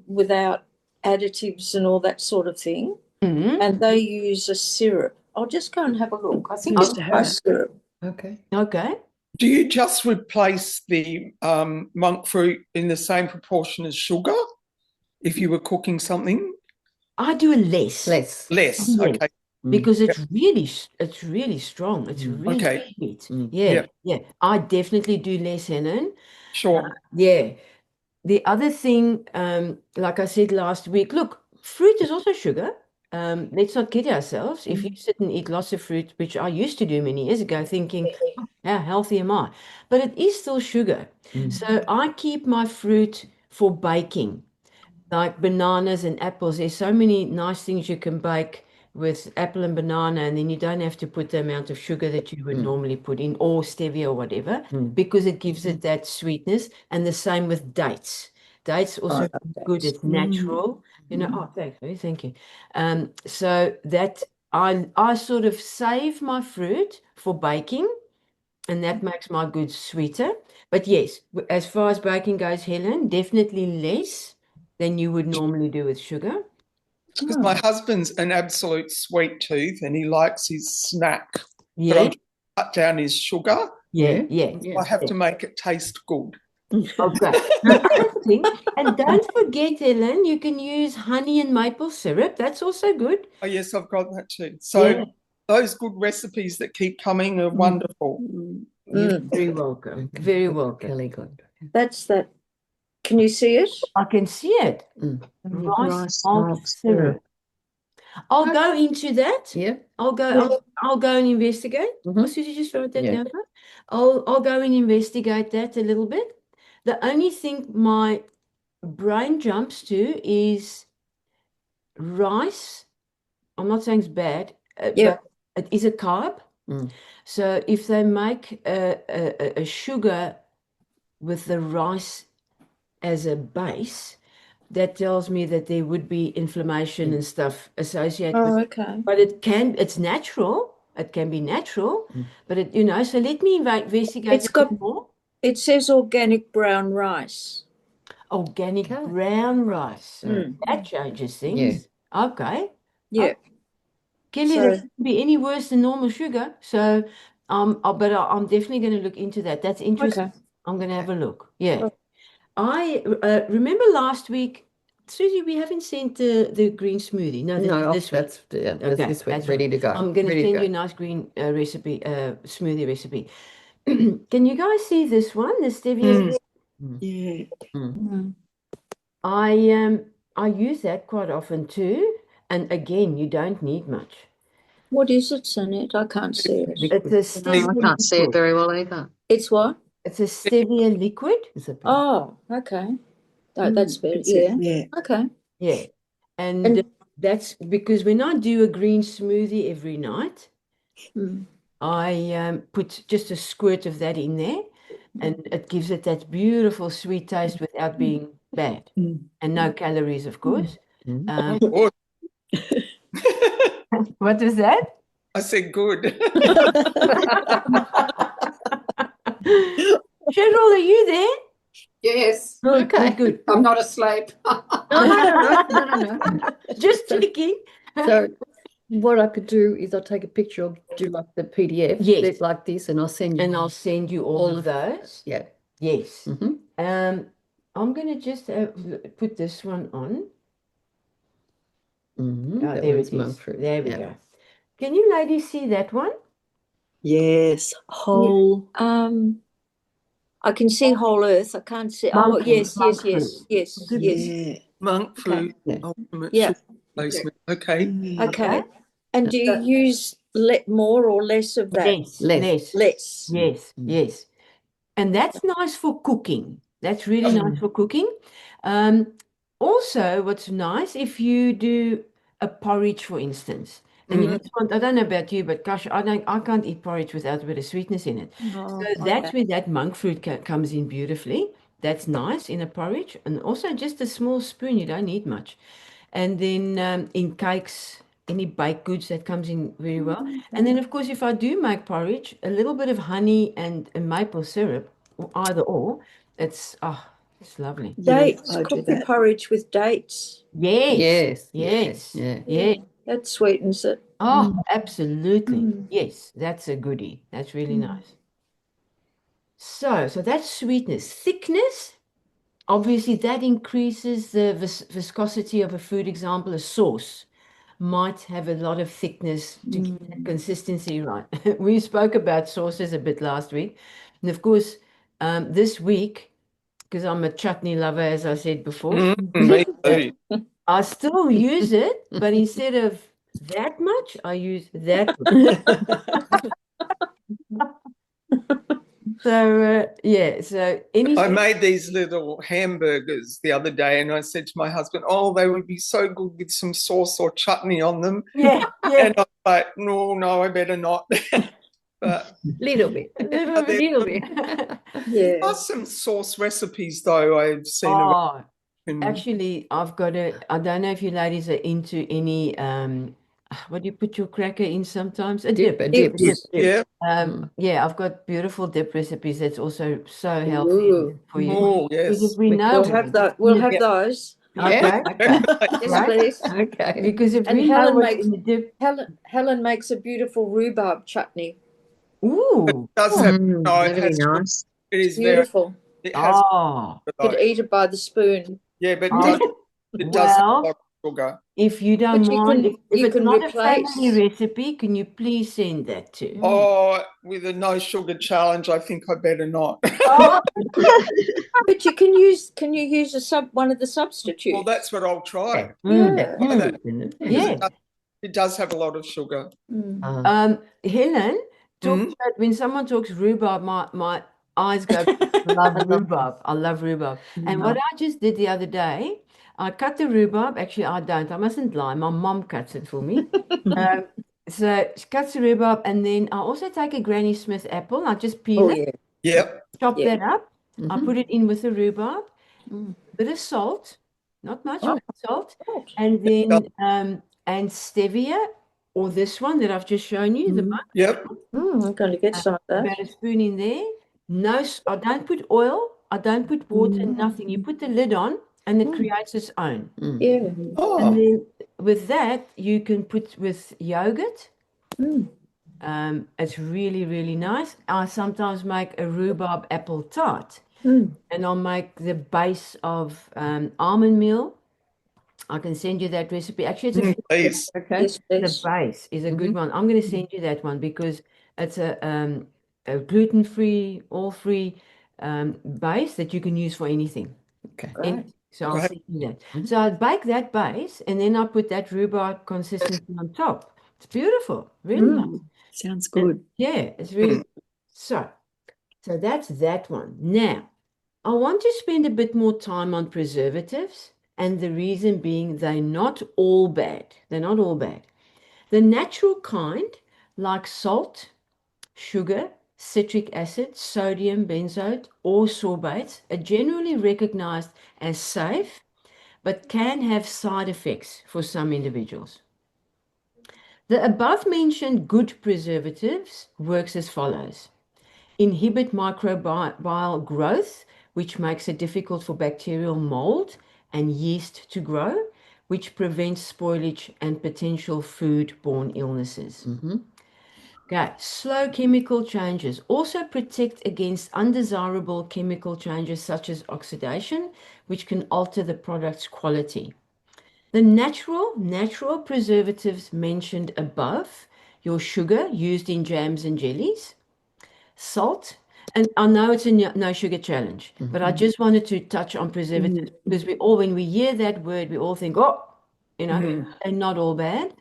without additives and all that sort of thing, and they use a syrup. I'll just go and have a look. I think it's rice syrup. Okay. Do you just replace the monk fruit in the same proportion as sugar if you were cooking something? I do less. Less. Okay. Because it's really strong. It's really sweet. Yeah. I definitely do less, Helen. Sure. The other thing, like I said last week, look, fruit is also sugar. Let's not kid ourselves. If you sit and eat lots of fruit, which I used to do many years ago, thinking, how healthy am I? But it is still sugar. So I keep my fruit for baking, like bananas and apples. There's so many nice things you can bake with apple and banana, and then you don't have to put the amount of sugar that you would normally put in, or stevia or whatever, because it gives it that sweetness. And the same with dates. Dates also good. It's natural. You know, oh, thank you. Thank you. So that I sort of save my fruit for baking, and that makes my goods sweeter. But yes, as far as baking goes, Helen, definitely less than you would normally do with sugar. Because my husband's an absolute sweet tooth and he likes his snack. Yeah. But I'm trying to cut down his sugar. Yeah. I have to make it taste good. Okay. And don't forget, Ellen, you can use honey and maple syrup. That's also good. Oh, yes, I've got that too. So those good recipes that keep coming are wonderful. You're very welcome. Very welcome. Really good. That's that. Can you see it? I can see it. Rice malt syrup. I'll go into that. Yeah. I'll go and investigate. Susie, just write that down. I'll go and investigate that a little bit. The only thing my brain jumps to is rice. I'm not saying it's bad, but it is a carb. So if they make a sugar with the rice as a base, that tells me that there would be inflammation and stuff associated with it. Okay. But it's natural. It can be natural, but it, so let me investigate It's got more. It says organic brown rice. Organic brown rice. That changes things. Yeah. Okay. Yeah. Kelly, that shouldn't be any worse than normal sugar. So, but I'm definitely going to look into that. That's interesting. Okay. I'm going to have a look. Yeah. I remember last week, Susie, we haven't sent the green smoothie. No, this week ready to go. I'm going to send you a nice green recipe, smoothie recipe. Can you guys see this one? The stevia. I use that quite often too. And again, you don't need much. What is it, Sanette? I can't see it. It's a stevia. I can't see it very well either. It's what? It's a stevia liquid. Oh, okay. That's better. Yeah. Okay. Yeah. And that's because when I do a green smoothie every night, I put just a squirt of that in there, and it gives it that beautiful sweet taste without being bad. And no calories, of course. What was that? I said good. Cheryl, are you there? Yes. Okay, good. I'm not asleep. No. Just checking. So what I could do is I'll take a picture, I'll do like the PDF, yes, like this, and I'll send you. And I'll send you all of those. Yeah. Yes. I'm going to just put this one on. There it is. There we go. Can you ladies see that one? Yes. Whole. I can see whole earth. I can't see. Monk yes. Monk fruit. Yeah. Okay. Okay. And do you use more or less of that? Less. Yes. And that's nice for cooking. That's really nice for cooking. Also, what's nice, if you do a porridge, for instance, and you just want, I don't know about you, but gosh, I can't eat porridge without a bit of sweetness in it. So that's where that monk fruit comes in beautifully. That's nice in a porridge. And also just a small spoon, you don't need much. And then in cakes, any baked goods, that comes in very well. And then, of course, if I do make porridge, a little bit of honey and maple syrup, or either or, it's lovely. Dates, cook the porridge with dates. Yes. That sweetens it. Oh, absolutely. Yes, that's a goodie. That's really nice. So that's sweetness. Thickness, obviously that increases the viscosity of a food. Example, a sauce might have a lot of thickness to keep that consistency right. We spoke about sauces a bit last week. And of course, this week, because I'm a chutney lover, as I said before, I still use it, but instead of that much, I use that much. So yeah, so I anything. made these little hamburgers the other day, and I said to my husband, "Oh, they would be so good with some sauce or chutney on them." Yeah, yeah. And I was like, "No, I better not." But Little bit. Little bit. there Yeah. are some sauce recipes, though, I've seen. Oh, around. actually, I've got I don't know if you ladies are into any what do you put your cracker in sometimes? A dip. A dip. Yeah. Yeah, I've got beautiful dip recipes that's also so healthy Ooh. for you. Oh, Because yes. we know We'll have that. We'll have those. Okay, Yeah. Yes, right. please. Okay. Because if And we know Helen what's makes in the dip, Helen makes a beautiful rhubarb chutney. ooh, Does have, no, it That'd be has, nice. it is very, Beautiful. it has, oh, Could eat it by the spoon. yeah, but oh, it does have a well, lot of sugar. if you don't But you mind, can if you it's can not a family replace. recipe, can you please send that too? Oh, with a no sugar challenge, I think I better not. Oh, But you can use one of the substitutes. Well, that's what I'll try. Yeah. Try that. yeah. It does have a lot of sugar. Helen, talk Mhm. about when someone talks rhubarb, my eyes go, love rhubarb. I love rhubarb. And what I just did the other day, I cut the rhubarb. Actually, I don't. I mustn't lie. My mom cuts it for me. So she cuts the rhubarb, and then I also take a Granny Smith apple. I just peel Oh it, yeah. Yep. chop Yeah. that up. I put it in with the rhubarb, bit of salt, not much, but salt, and then and stevia, or this one that I've just shown you, the monk. Yep. I'm going to get some of that. About a spoon in there. No, I don't put oil. I don't put water, nothing. You put the lid on, and it creates its own. Yeah. And Oh, then with that, you can put with yogurt. It's really, really nice. I sometimes make a rhubarb apple tart, and I'll make the base of almond meal. I can send you that recipe. Actually, it's a please. Okay. Yes, the please. base is a good one. I'm going to send you that one because it's a gluten-free, all-free base that you can use for anything. Okay. Great. So I'll Great. send you that. So I bake that base and then I put that rhubarb consistency on top. It's beautiful, really nice. Sounds And good. yeah, it's really good. So that's that one. Now, I want to spend a bit more time on preservatives, and the reason being they're not all bad. They're not all bad. The natural kind, like salt, sugar, citric acid, sodium benzoate, or sorbates, are generally recognized as safe, but can have side effects for some individuals. The above-mentioned good preservatives works as follows. Inhibit microbial growth, which makes it difficult for bacterial mold and yeast to grow, which prevents spoilage and potential food-borne illnesses. Okay, slow chemical changes also protect against undesirable chemical changes such as oxidation, which can alter the product's quality. The natural preservatives mentioned above, your sugar used in jams and jellies, salt, and I know it's a no sugar challenge, but I just wanted to touch on preservatives because when we hear that word, we all think, oh, and not all bad.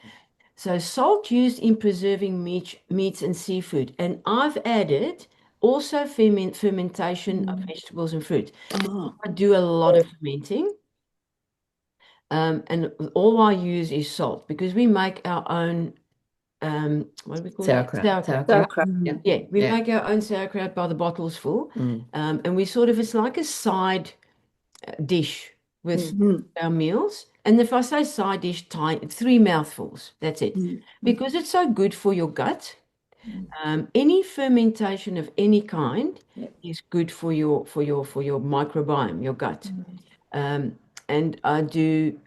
So salt used in preserving meats and seafood, and I've added also fermentation of vegetables and fruit. I do a lot of fermenting. And all I use is salt because we make our own, what do we call it? Sauerkraut. Sauerkraut. Yeah, we make our own sauerkraut by the bottles full. And it's like a side dish with our meals. And if I say side dish, 3 mouthfuls, that's it. Because it's so good for your gut. Any fermentation of any kind is good for your microbiome, your gut. And I do,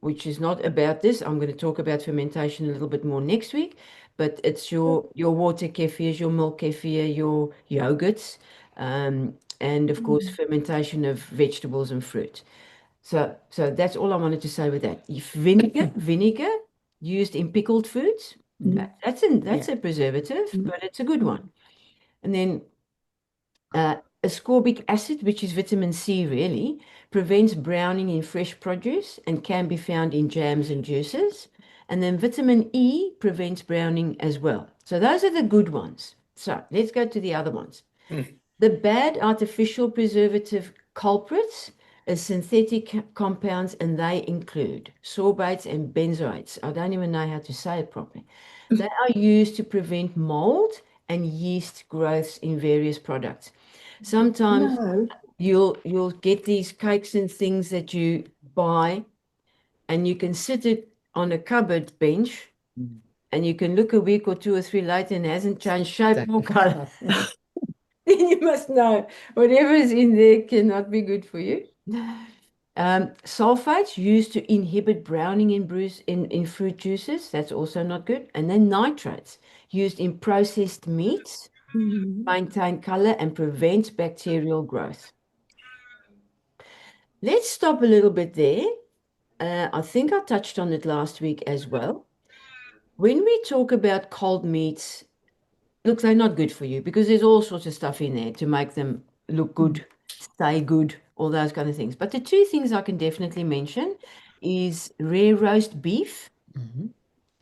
which is not about this. I'm going to talk about fermentation a little bit more next week, but it's your water kefirs, your milk kefir, your yogurts, and of course fermentation of vegetables and fruit. So that's all I wanted to say with that. If vinegar used in pickled foods, that's a preservative, but it's a good one. And then ascorbic acid, which is vitamin C really, prevents browning in fresh produce and can be found in jams and juices. And then vitamin E prevents browning as well. So those are the good ones. So let's go to the other ones. The bad artificial preservative culprits are synthetic compounds, and they include sorbates and benzoates. I don't even know how to say it properly. They are used to prevent mold and yeast growths in various products. Sometimes No. you'll get these cakes and things that you buy, and you can sit it on a cupboard bench, and you can look a week or 2 or 3 later and it hasn't changed shape or color. Then you must know whatever is in there cannot be good for you. Sulfates used to inhibit browning in fruit juices. That's also not good. And then nitrates used in processed meats, maintain color and prevent bacterial growth. Let's stop a little bit there. I think I touched on it last week as well. When we talk about cold meats, look, they're not good for you because there's all sorts of stuff in there to make them look good, stay good, all those kind of things. But the 2 things I can definitely mention is rare roast beef.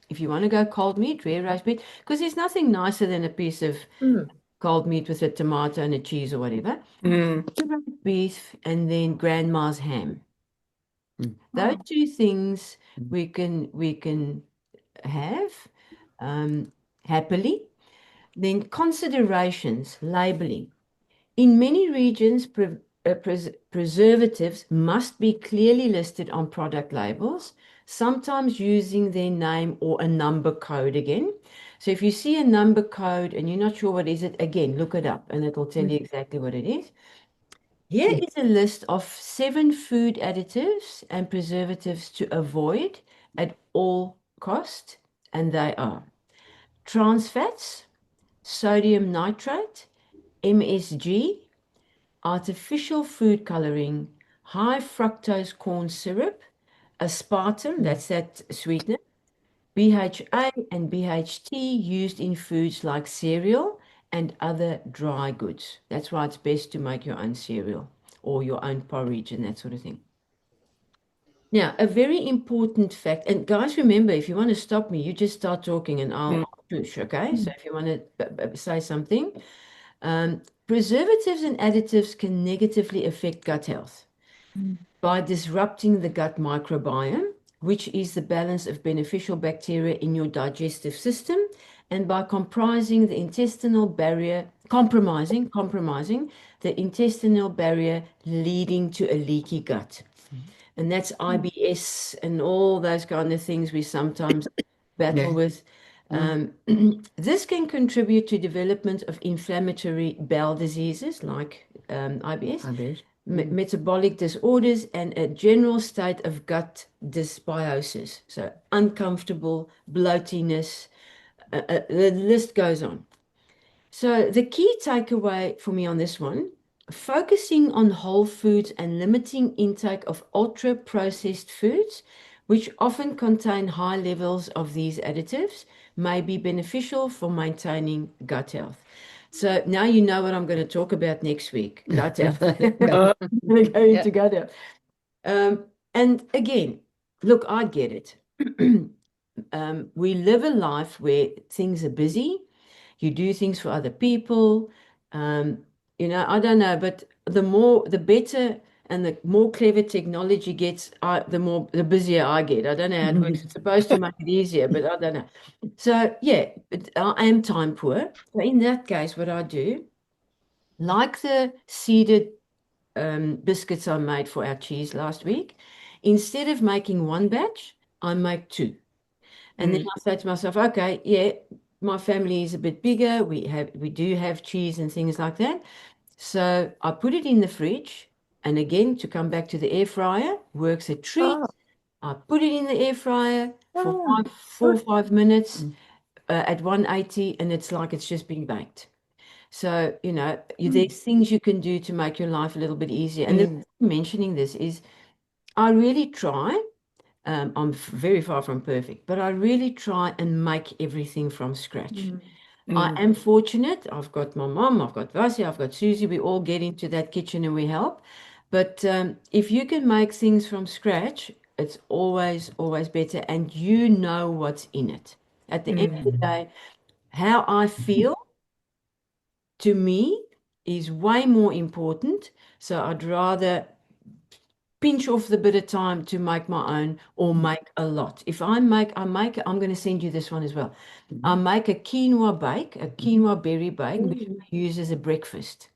If you want to go cold meat, rare roast beef, because there's nothing nicer than a piece of cold meat with a tomato and a cheese or whatever. Beef, and then grandma's ham. Those 2 things we can have happily. Then considerations, labeling. In many regions, preservatives must be clearly listed on product labels, sometimes using their name or a number code again. So if you see a number code and you're not sure what is it, again, look it up and it'll tell you exactly what it is. Here is a list of 7 food additives and preservatives to avoid at all cost, and they are trans fats, sodium nitrate, MSG, artificial food coloring, high fructose corn syrup, aspartame, that's that sweetener, BHA and BHT used in foods like cereal and other dry goods. That's why it's best to make your own cereal or your own porridge and that sort of thing. Now, a very important fact, and guys, remember, if you want to stop me, you just start talking and I'll push, okay? So if you want to say something, preservatives and additives can negatively affect gut health by disrupting the gut microbiome, which is the balance of beneficial bacteria in your digestive system, and by compromising the intestinal barrier, compromising the intestinal barrier, leading to a leaky gut. And that's IBS and all those kind of things we sometimes battle with. This can contribute to development of inflammatory bowel diseases like IBS, metabolic disorders, and a general state of gut dysbiosis. So uncomfortable, bloatiness, the list goes on. So the key takeaway for me on this one, focusing on whole foods and limiting intake of ultra-processed foods, which often contain high levels of these additives, may be beneficial for maintaining gut health. So now you know what I'm going to talk about next week, gut health. I'm going to go into gut health. And again, look, I get it. We live a life where things are busy. You do things for other people. I don't know, but the better and the more clever technology gets, the busier I get. I don't know how it works. It's supposed to make it easier, but I don't know. So yeah, but I am time poor. So in that case, what I do, like the seeded biscuits I made for our cheese last week, instead of making 1 batch, I make 2. And then I say to myself, okay, yeah, my family is a bit bigger. We do have cheese and things like that. So I put it in the fridge, and again, to come back to the air fryer, works a treat. I put it in the air fryer for 4 or 5 minutes at 180, and it's like it's just been baked. So, there's things you can do to make your life a little bit easier. And the reason I'm mentioning this is I really try. I'm very far from perfect, but I really try and make everything from scratch. I am fortunate. I've got my mom, I've got Vasia, I've got Susie. We all get into that kitchen and we help. But if you can make things from scratch, it's always, always better. And you know what's in it. At the end of the day, how I feel, to me, is way more important. So I'd rather pinch off the bit of time to make my own or make a lot. If I'm going to send you this one as well. I make a quinoa berry bake, which I use as a breakfast.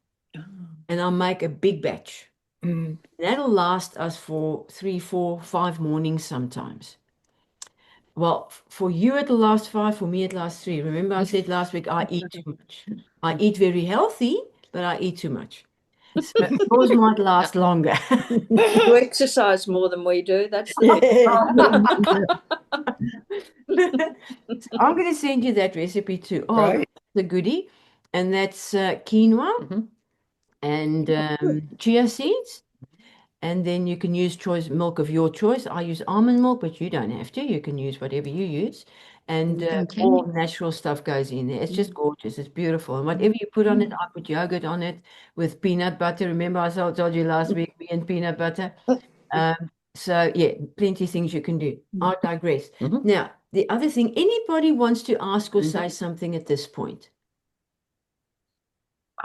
And I'll make a big batch. That'll last us for 3, 4, 5 mornings sometimes. Well, for you it'll last 5, for me it lasts 3. Remember I said last week I eat too much. I eat very healthy, but I eat too much. So yours might last longer. You exercise more than we do. That's the So I'm going to send you that recipe too. Oh, Right. the goodie. And that's quinoa and chia seeds. And then you can use milk of your choice. I use almond milk, but you don't have to. You can use whatever you use. And Okay. all natural stuff goes in there. It's just gorgeous. It's beautiful. And whatever you put on it, I put yogurt on it with peanut butter. Remember I told you last week, me and peanut butter. So, yeah, plenty of things you can do. I digress. Now, the other thing, anybody wants to ask or say something at this point?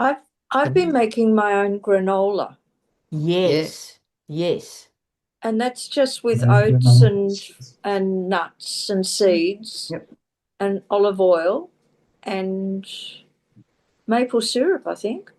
I've been making my own granola. Yes. And that's just with oats and nuts and seeds and olive oil and maple syrup, I think.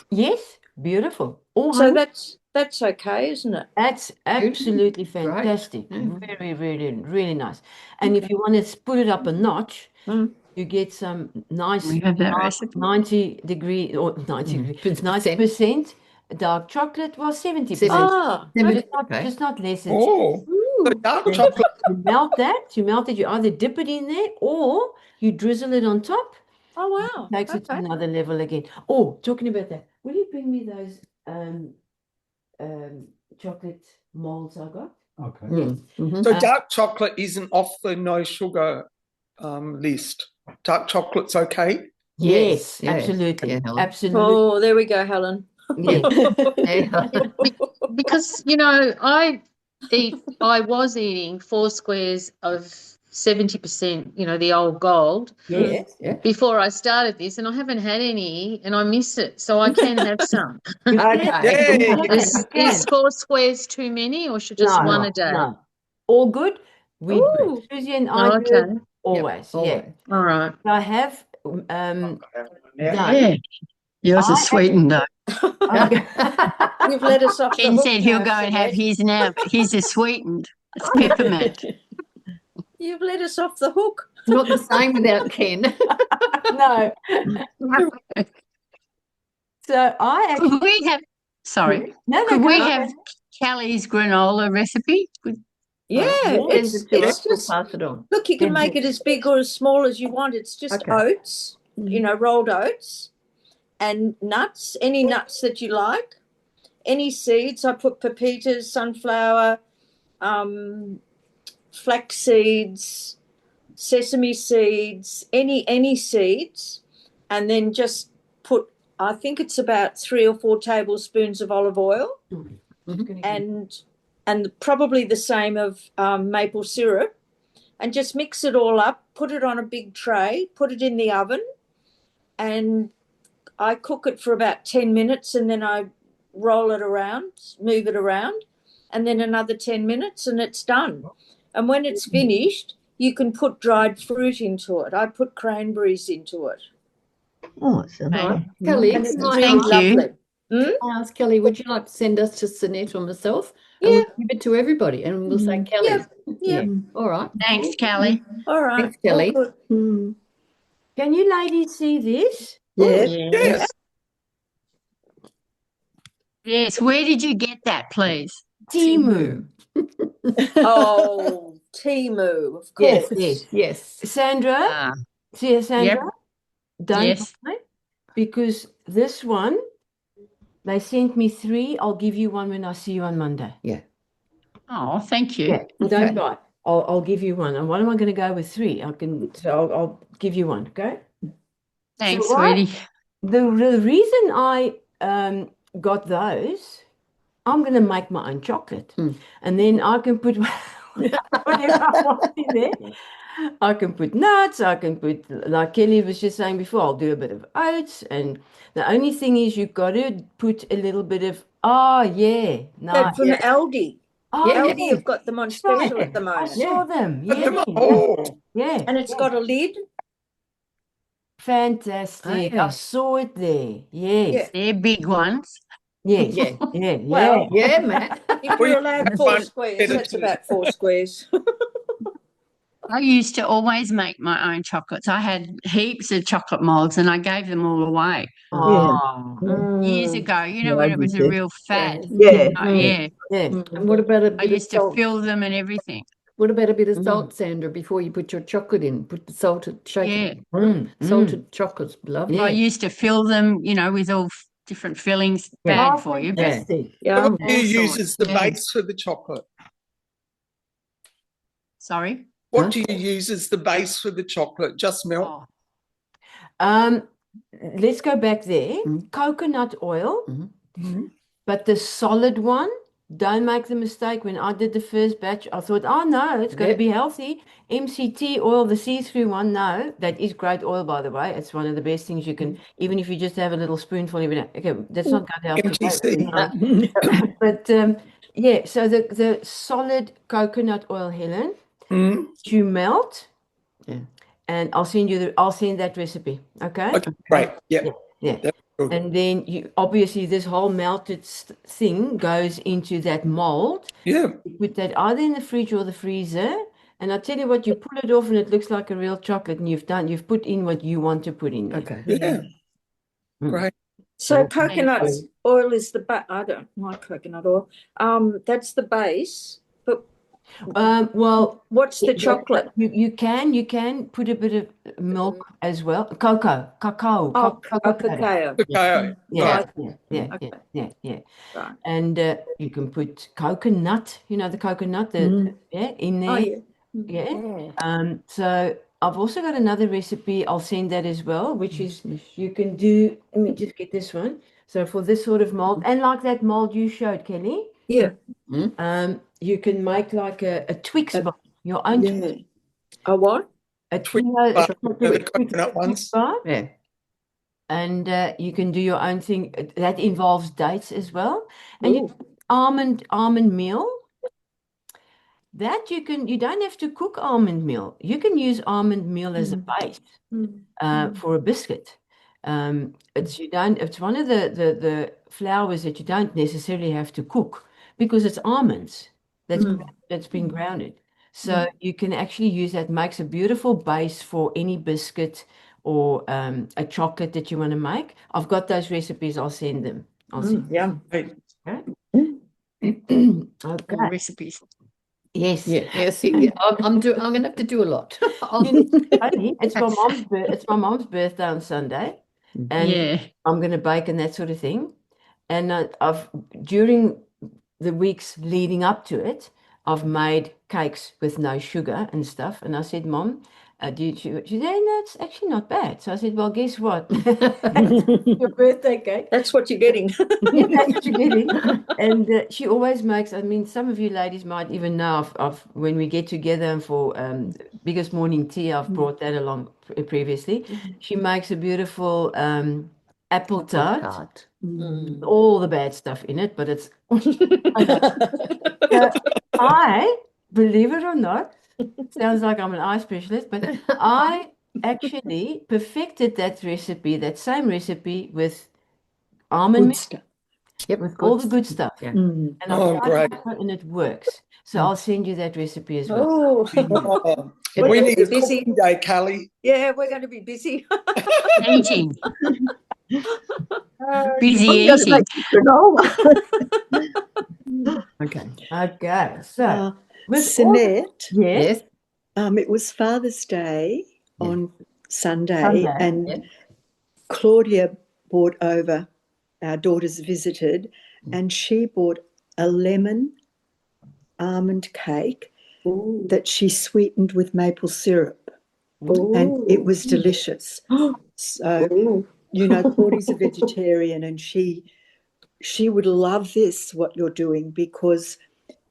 Yes, beautiful. All So honey. that's okay, isn't it? That's absolutely fantastic. Very, really, really nice. And if you want to put it up a notch, you get some nice We have that recipe. 90% dark chocolate. Well, 70%. Ah, Just not less than Oh, the dark chocolate. You melt it, you either dip it in there or you drizzle it on top. oh wow. Takes it to another level again. Oh, talking about that, will you bring me those chocolate molds I got? Okay. So dark chocolate isn't off the no sugar list. Dark chocolate's okay. Yes, absolutely. Yeah, Helen. Absolutely. Oh, there we go, Helen. Yeah. Because I was eating 4 squares of 70%, the old gold, Yes. before I started this, and I haven't had any, and I miss it, so I can have some. Yeah. Is 4 squares too many, or should just one a day? No. All good. We do Ooh. it. Susie and I do it Okay. always. Yeah. All right. I have Yeah. Yours is sweetened though. You've let us off the Ken hook said he'll now, go and have Jeanette. his now, but his is sweetened. It's peppermint. You've let us off the hook. Not the same without Ken. No. So I actually Could we have, sorry, no, could go we on. have Kelly's granola recipe? Yeah, it's just pass it on. look. You can make it as big or as small as you want. It's just Okay. oats, rolled oats, and nuts. Any nuts that you like. Any seeds. I put pepitas, sunflower, flax seeds, sesame seeds, any seeds, and then just put. I think it's about 3 or 4 tablespoons of olive oil, and probably the same of maple syrup, and just mix it all up, put it on a big tray, put it in the oven, and I cook it for about 10 minutes, and then I roll it around, move it around, and then another 10 minutes, and it's done. And when it's finished, you can put dried fruit into it. I put cranberries into it. Oh, it's a Right. Kelly, And it's can really Thank you. lovely. I ask Kelly, would you like to send us to Sunette or myself? And Yeah. we'll give it to everybody and we'll say Kelly. Yeah. All right. Thanks, Kelly. All right. Thanks, Kelly. All good. Can you ladies see this? Yeah. Yes. Yes, where did you get that, please? Timu. Oh, Timu, of Yes, course. yes. Yes. Sandra, Ah, see Sandra? Don't Yes. buy, because this one, they sent me 3. I'll give you one when I see you on Monday. oh, thank you. Yeah, don't buy. I'll give you one. And what am I going to go with 3? I'll give you one. Okay. Thanks, So sweetie. The reason I got those, I'm going to make my own chocolate, and then I can put whatever I want in there. I can put nuts, I can put, like Kelly was just saying before, I'll do a bit of oats. And the only thing is you've got to put a little bit of, nice. From Aldi. Oh, Aldi have got them on special at the I moment. saw them. Oh, Yeah. And it's got a lid. Fantastic. I saw it there. Yes. They're big ones. Yes. Yeah. Yeah. Well, Yeah, Matt. if We you're allowed 4 find squares, better that's to- about 4 squares. I used to always make my own chocolates. I had heaps of chocolate molds and I gave them all away Oh. years ago, Yeah, when I it was did a too. real fad. Yeah. Yeah. Yeah. And what about a I bit of used to salt? fill them and everything. What about a bit of salt, Sandra, before you put your chocolate in? Put the salted, shake Yeah. it. Mm, Salted chocolate's lovely. I Yeah. used to fill them, with all different fillings. Yeah. Bad for you. But Fantastic. Yeah. what do you use sorts. as the Yeah. base for the chocolate? sorry. What do you use as the base for the chocolate? Just milk? Oh, Let's go back there. Coconut oil, but the solid one. Don't make the mistake. When I did the first batch, I thought, oh no, it's going to be healthy. MCT oil, the see-through one, no, that is great oil, by the way. It's one of the best things you can, even if you just have a little spoonful every day. Okay, that's not going to help you. MTC. But yeah, so the solid coconut oil, Helen, you melt. Yeah. And I'll send that recipe. Okay. Okay, great. Yeah. Yeah. That's good. And then you obviously this whole melted thing goes into that mold. Yeah. You put that either in the fridge or the freezer. And I tell you what, you pull it off and it looks like a real chocolate, and you've put in what you want to put in there. Okay. Yeah. Mm. Great. So coconut oil is the I don't like coconut oil. That's the base. But Well, what's the chocolate? you can put a bit of milk as well. Cacao. Oh, cacao. Cacao. Yeah, Right. yeah. Right. And you can put coconut, the coconut, in there. Oh, yeah. Yeah. So I've also got another recipe. I'll send that as well, which is you can do. Let me just get this one. So for this sort of mold, and like that mold you showed, Kelly, Yeah. you can make like a Twix bar, your own Yeah. Twix. A what? A Twix Twix bar, the Twix coconut ones. bar. Yeah. And you can do your own thing. That involves dates as well. And almond meal. That you don't have to cook almond meal. You can use almond meal as a base for a biscuit. It's one of the flours that you don't necessarily have to cook because it's almonds that's been grounded. So you can actually use that. Makes a beautiful base for any biscuit or a chocolate that you want to make. I've got those recipes. I'll send them. Yeah. Okay. recipes. Yes. Yes. I'm going to have to do a lot. It's my mom's birthday on Sunday, and Yeah. I'm going to bake and that sort of thing. And I've during the weeks leading up to it, I've made cakes with no sugar and stuff. And I said, Mom, she said, no, it's actually not bad. So I said, well, guess what? Your birthday cake. That's what you're getting. Yeah, that's what you're getting. And she always makes, some of you ladies might even know when we get together and for biggest morning tea, I've brought that along previously. She makes a beautiful apple tart. All the bad stuff in it, but it's so I, believe it or not, sounds like I'm an eye specialist, but I actually perfected that same recipe with almond milk, stuff. Yep. with all the good stuff. Yeah. And Oh, I've great. tried it and it works. So I'll send you that recipe as well. Oh, Oh, we need a busy. cooking day, Callie. Yeah, we're going to be busy. Eating. I'm Busy going to eating. make granola. Okay. Okay. So with Sinette, yes. it was Father's Day on Sunday, Sunday, and Claudia brought over, our daughters visited, and she bought a lemon almond cake that she sweetened with maple syrup, and it was delicious. So, Claudia's a vegetarian, and she would love this, what you're doing, because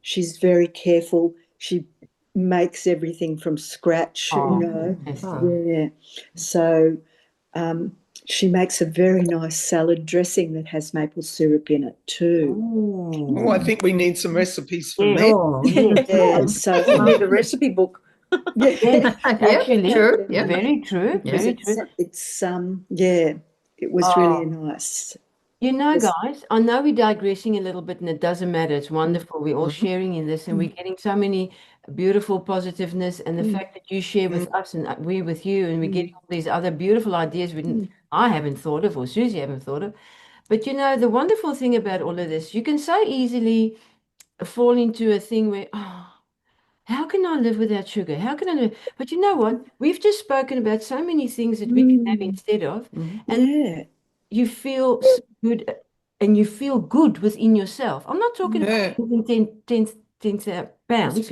she's very careful. She makes everything from scratch, Oh, you know. fantastic. Yeah. So she makes a very nice salad dressing that has maple syrup in it too. Oh, I think we need some recipes from Yeah. there. Oh, yes. Yeah, so We need a recipe book. yeah, Yes, actually, true. Yeah. very true, because very true. it's yeah, it was really nice. You know, Yes. guys, I know we're digressing a little bit and it doesn't matter. It's wonderful. We're all sharing in this and we're getting so many beautiful positiveness. And the fact that you share with us and we with you, and we're getting all these other beautiful ideas I haven't thought of or Susie haven't thought of. But you know, the wonderful thing about all of this, you can so easily fall into a thing where, oh, how can I live without sugar? How can I live? But you know what? We've just spoken about so many things that we can have instead of. And Yeah. you feel so good and you feel good within yourself. I'm not talking about losing 10 pounds.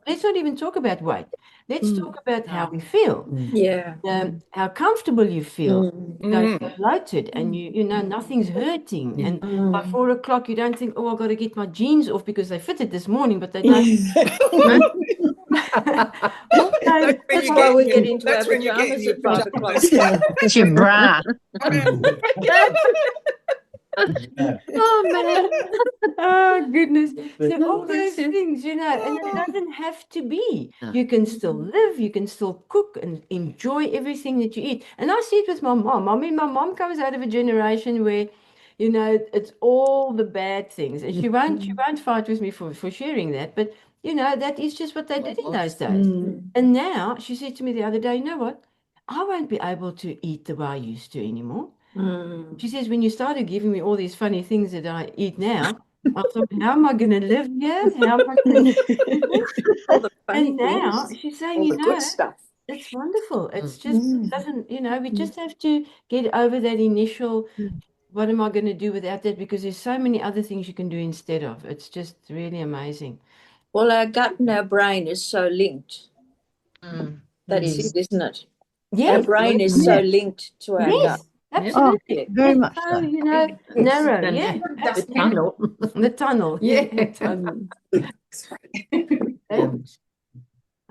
Let's not even talk about weight. Let's talk about how we feel. Yeah. How comfortable you feel. You don't feel bloated and you know nothing's hurting. And by 4 o'clock you don't think, oh, I've got to get my jeans off because they fitted this morning, but they don't. That's why we get into our pajamas at 5 o'clock. It's your bra. Oh man. Oh goodness. So all those things, you know, and it doesn't have to be. You can still live, you can still cook and enjoy everything that you eat. And I see it with my mom. I mean, my mom comes out of a generation where, you know, it's all the bad things. And she won't fight with me for sharing that, but you know, that is just what they did in those days. And now she said to me the other day, you know what? I won't be able to eat the way I used to anymore. She says, when you started giving me all these funny things that I eat now, I thought, how am I going to live here? How am I going to... And now she's saying, you know, it's wonderful. It's just doesn't, you know, we just have to get over that initial, what am I going to do without that? Because there's so many other things you can do instead of. It's just really amazing. Well, our gut and our brain is so linked. That's it, isn't it? Yes. Our brain is so linked to our gut. Absolutely. Very much so. You know, narrow. Yeah. The tunnel. The tunnel. Yeah.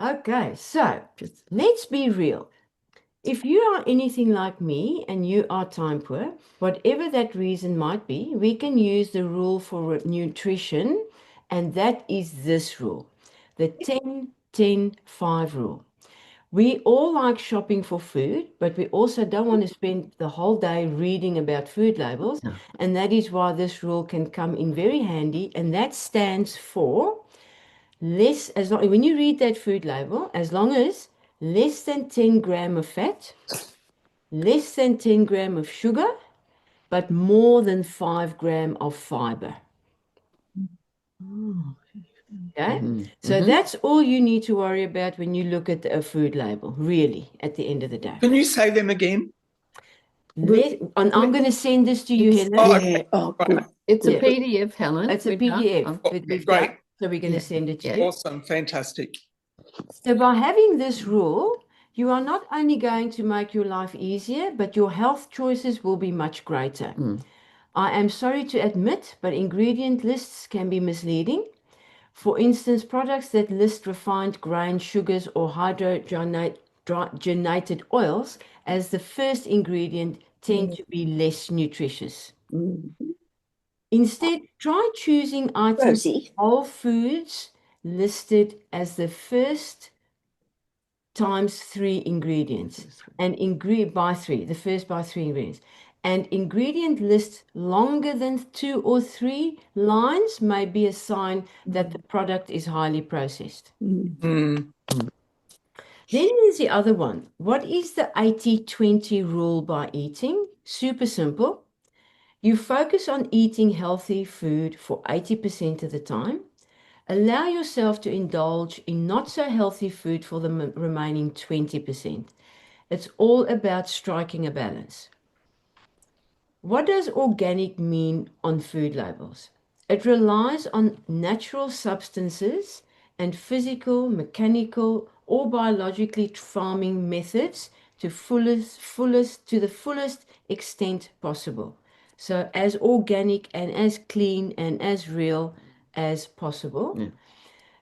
Okay, so let's be real. If you are anything like me and you are time poor, whatever that reason might be, we can use the rule for nutrition, and that is this rule, the 10-10-5 rule. We all like shopping for food, but we also don't want to spend the whole day reading about food labels. No. And that is why this rule can come in very handy. And that stands for when you read that food label, as long as less than 10 grams of fat, less than 10 grams of sugar, but more than 5 grams of fiber. Okay, so that's all you need to worry about when you look at a food label, really, at the end of the day. Can you say them again? I'm going to send this to you, Helen. Good. It's a PDF, Helen. It's a PDF. Great. So we're going to send it to you. Awesome. Fantastic. So by having this rule, you are not only going to make your life easier, but your health choices will be much greater. I am sorry to admit, but ingredient lists can be misleading. For instance, products that list refined grain sugars or hydrogenated oils as the first ingredient tend to be less nutritious. Instead, try choosing items of whole foods listed as the first times 3 ingredients and the first by 3 ingredients. And ingredient lists longer than 2 or 3 lines may be a sign that the product is highly processed. Then there's the other one. What is the 80-20 rule by eating? Super simple. You focus on eating healthy food for 80% of the time. Allow yourself to indulge in not so healthy food for the remaining 20%. It's all about striking a balance. What does organic mean on food labels? It relies on natural substances and physical, mechanical, or biologically farming methods to the fullest extent possible. So as organic and as clean and as real as possible.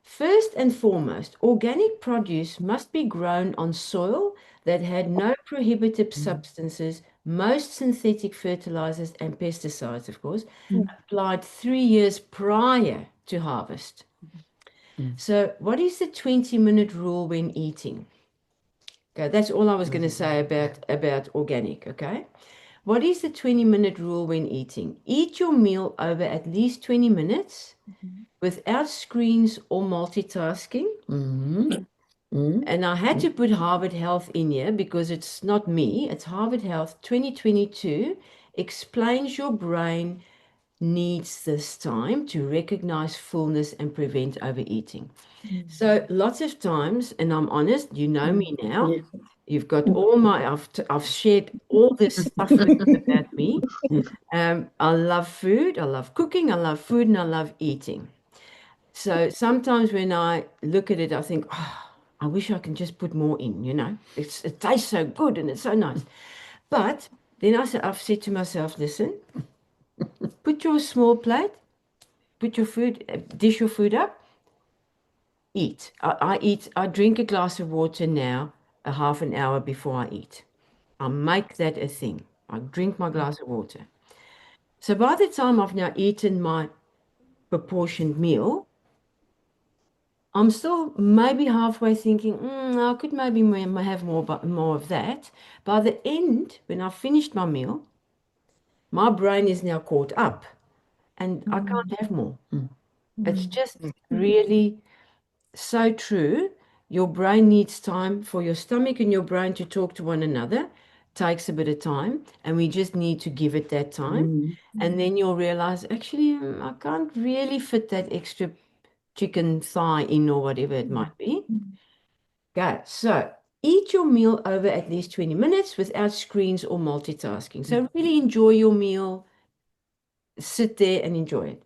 First and foremost, organic produce must be grown on soil that had no prohibited substances, most synthetic fertilizers and pesticides, of course, applied 3 years prior to harvest. So what is the 20-minute rule when eating? Okay, that's all I was going to say about organic, okay? What is the 20-minute rule when eating? Eat your meal over at least 20 minutes without screens or multitasking. And I had to put Harvard Health in here because it's not me, it's Harvard Health 2022 explains your brain needs this time to recognize fullness and prevent overeating. So lots of times, and I'm honest, you know me now, you've got all my, I've shared all this stuff with you about me. I love food, I love cooking, I love food, and I love eating. So sometimes when I look at it, I think, oh, I wish I can just put more in, you know, it tastes so good and it's so nice. But then I've said to myself, listen, put your small plate, put your food, dish your food up, eat. I drink a glass of water now, a half an hour before I eat. I make that a thing. I drink my glass of water. So by the time I've now eaten my proportioned meal, I'm still maybe halfway thinking, I could maybe have more of that. By the end, when I've finished my meal, my brain is now caught up and I can't have more. It's just really so true. Your brain needs time for your stomach and your brain to talk to one another. Takes a bit of time, and we just need to give it that time. And then you'll realize, actually, I can't really fit that extra chicken thigh in or whatever it might be. Okay, so eat your meal over at least 20 minutes without screens or multitasking. So really enjoy your meal, sit there and enjoy it.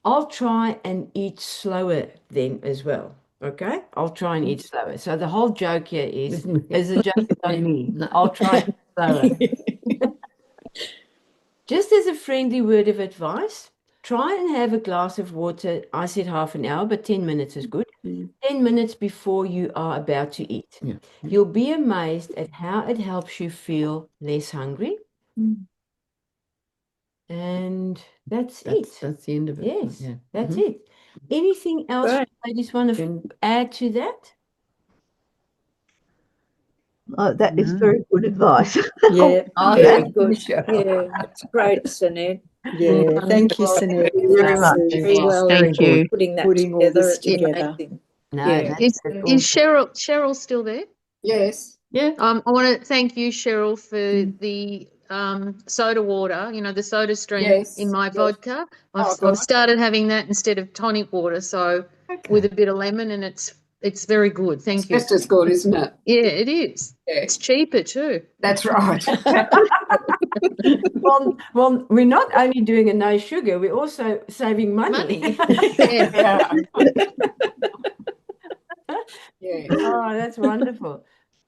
I'll try and eat slower then as well. Okay, I'll try and eat slower. So the whole joke here is a joke on me. I'll try and eat slower. Just as a friendly word of advice, try and have a glass of water. I said half an hour, but 10 minutes is good. 10 minutes before you are about to eat. You'll be amazed at how it helps you feel less hungry. And that's it. That's the end of it. Yes, Yeah. that's it. Anything else I just want to add to that? Oh, that is very good advice. Yeah. Very good. Yeah, it's great, Sanette. Yeah. Thank you, Sanette. Thank you very much. Very well. Thank you. Putting Putting all together. this It's together. amazing. No, Yeah. that's Is Cheryl still there? Yes. Yeah. I want to thank you, Cheryl, for the soda water. You know, the soda stream Yes, in my yes. vodka. Oh, I've good. started having that instead of tonic water, so with a bit of lemon, and it's very good. Thank you. Just as good, isn't it? Yeah, it is. Yeah. It's cheaper too. That's right. well, we're not only doing a no sugar, we're also saving money. Yeah. Yeah. Oh, that's wonderful.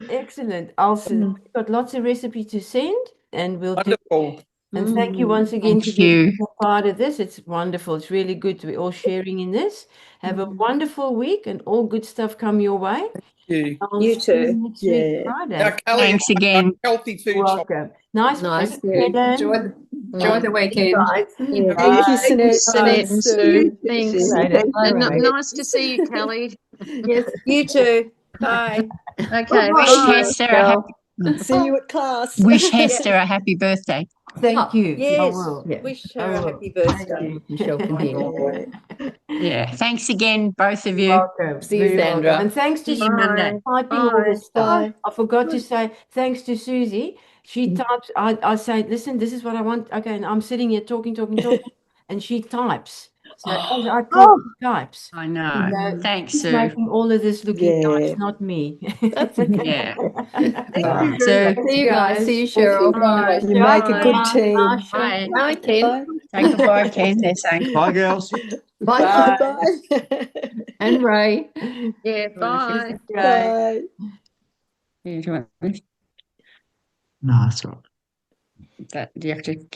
Excellent. We've got lots of recipes to send, and we'll do. Wonderful. And thank you once again Thank for being you. a part of this. It's wonderful. It's really good to be all sharing in this. Have a wonderful week, and all good stuff come your way. I'll You see too. next week, Now, Friday. Kelly, Thanks again. healthy food You're shop. welcome. Nice. Enjoy the weekend. Yeah. Thank you, Sanette. Sanette and Sue. Thanks. Thank you. And Right. nice to see you, Kelly. Yes, you too. Bye. Okay. Wish Bye. Hester a happy, See you at class. wish Hester a happy birthday. Thank you. I Yes. will. Yeah. Wish her I a will. happy birthday. Michelle can hear. Yeah. Thanks again, both of you. Welcome. See you, Very welcome. Sandra. And thanks to See you Monday. typing all this stuff. Bye. I forgot to say thanks to Susie. She types. I say, listen, this is what I want. Okay, and I'm sitting here talking, and she types. So as I talk, she types. I know. So Thanks, she's Sue. making all of this looking Yeah. nice, not me. That's okay. Yeah. Nice. So, See you guys. See you, Cheryl. Bye. You make a good Bye. team. bye. Bye, Ken. Bye. Say goodbye, Ken. They're saying Bye, girls. Bye. Bye. And Ray. Yeah. Bye. Bye. Yeah, do you want No, that's all right. that? Do you have to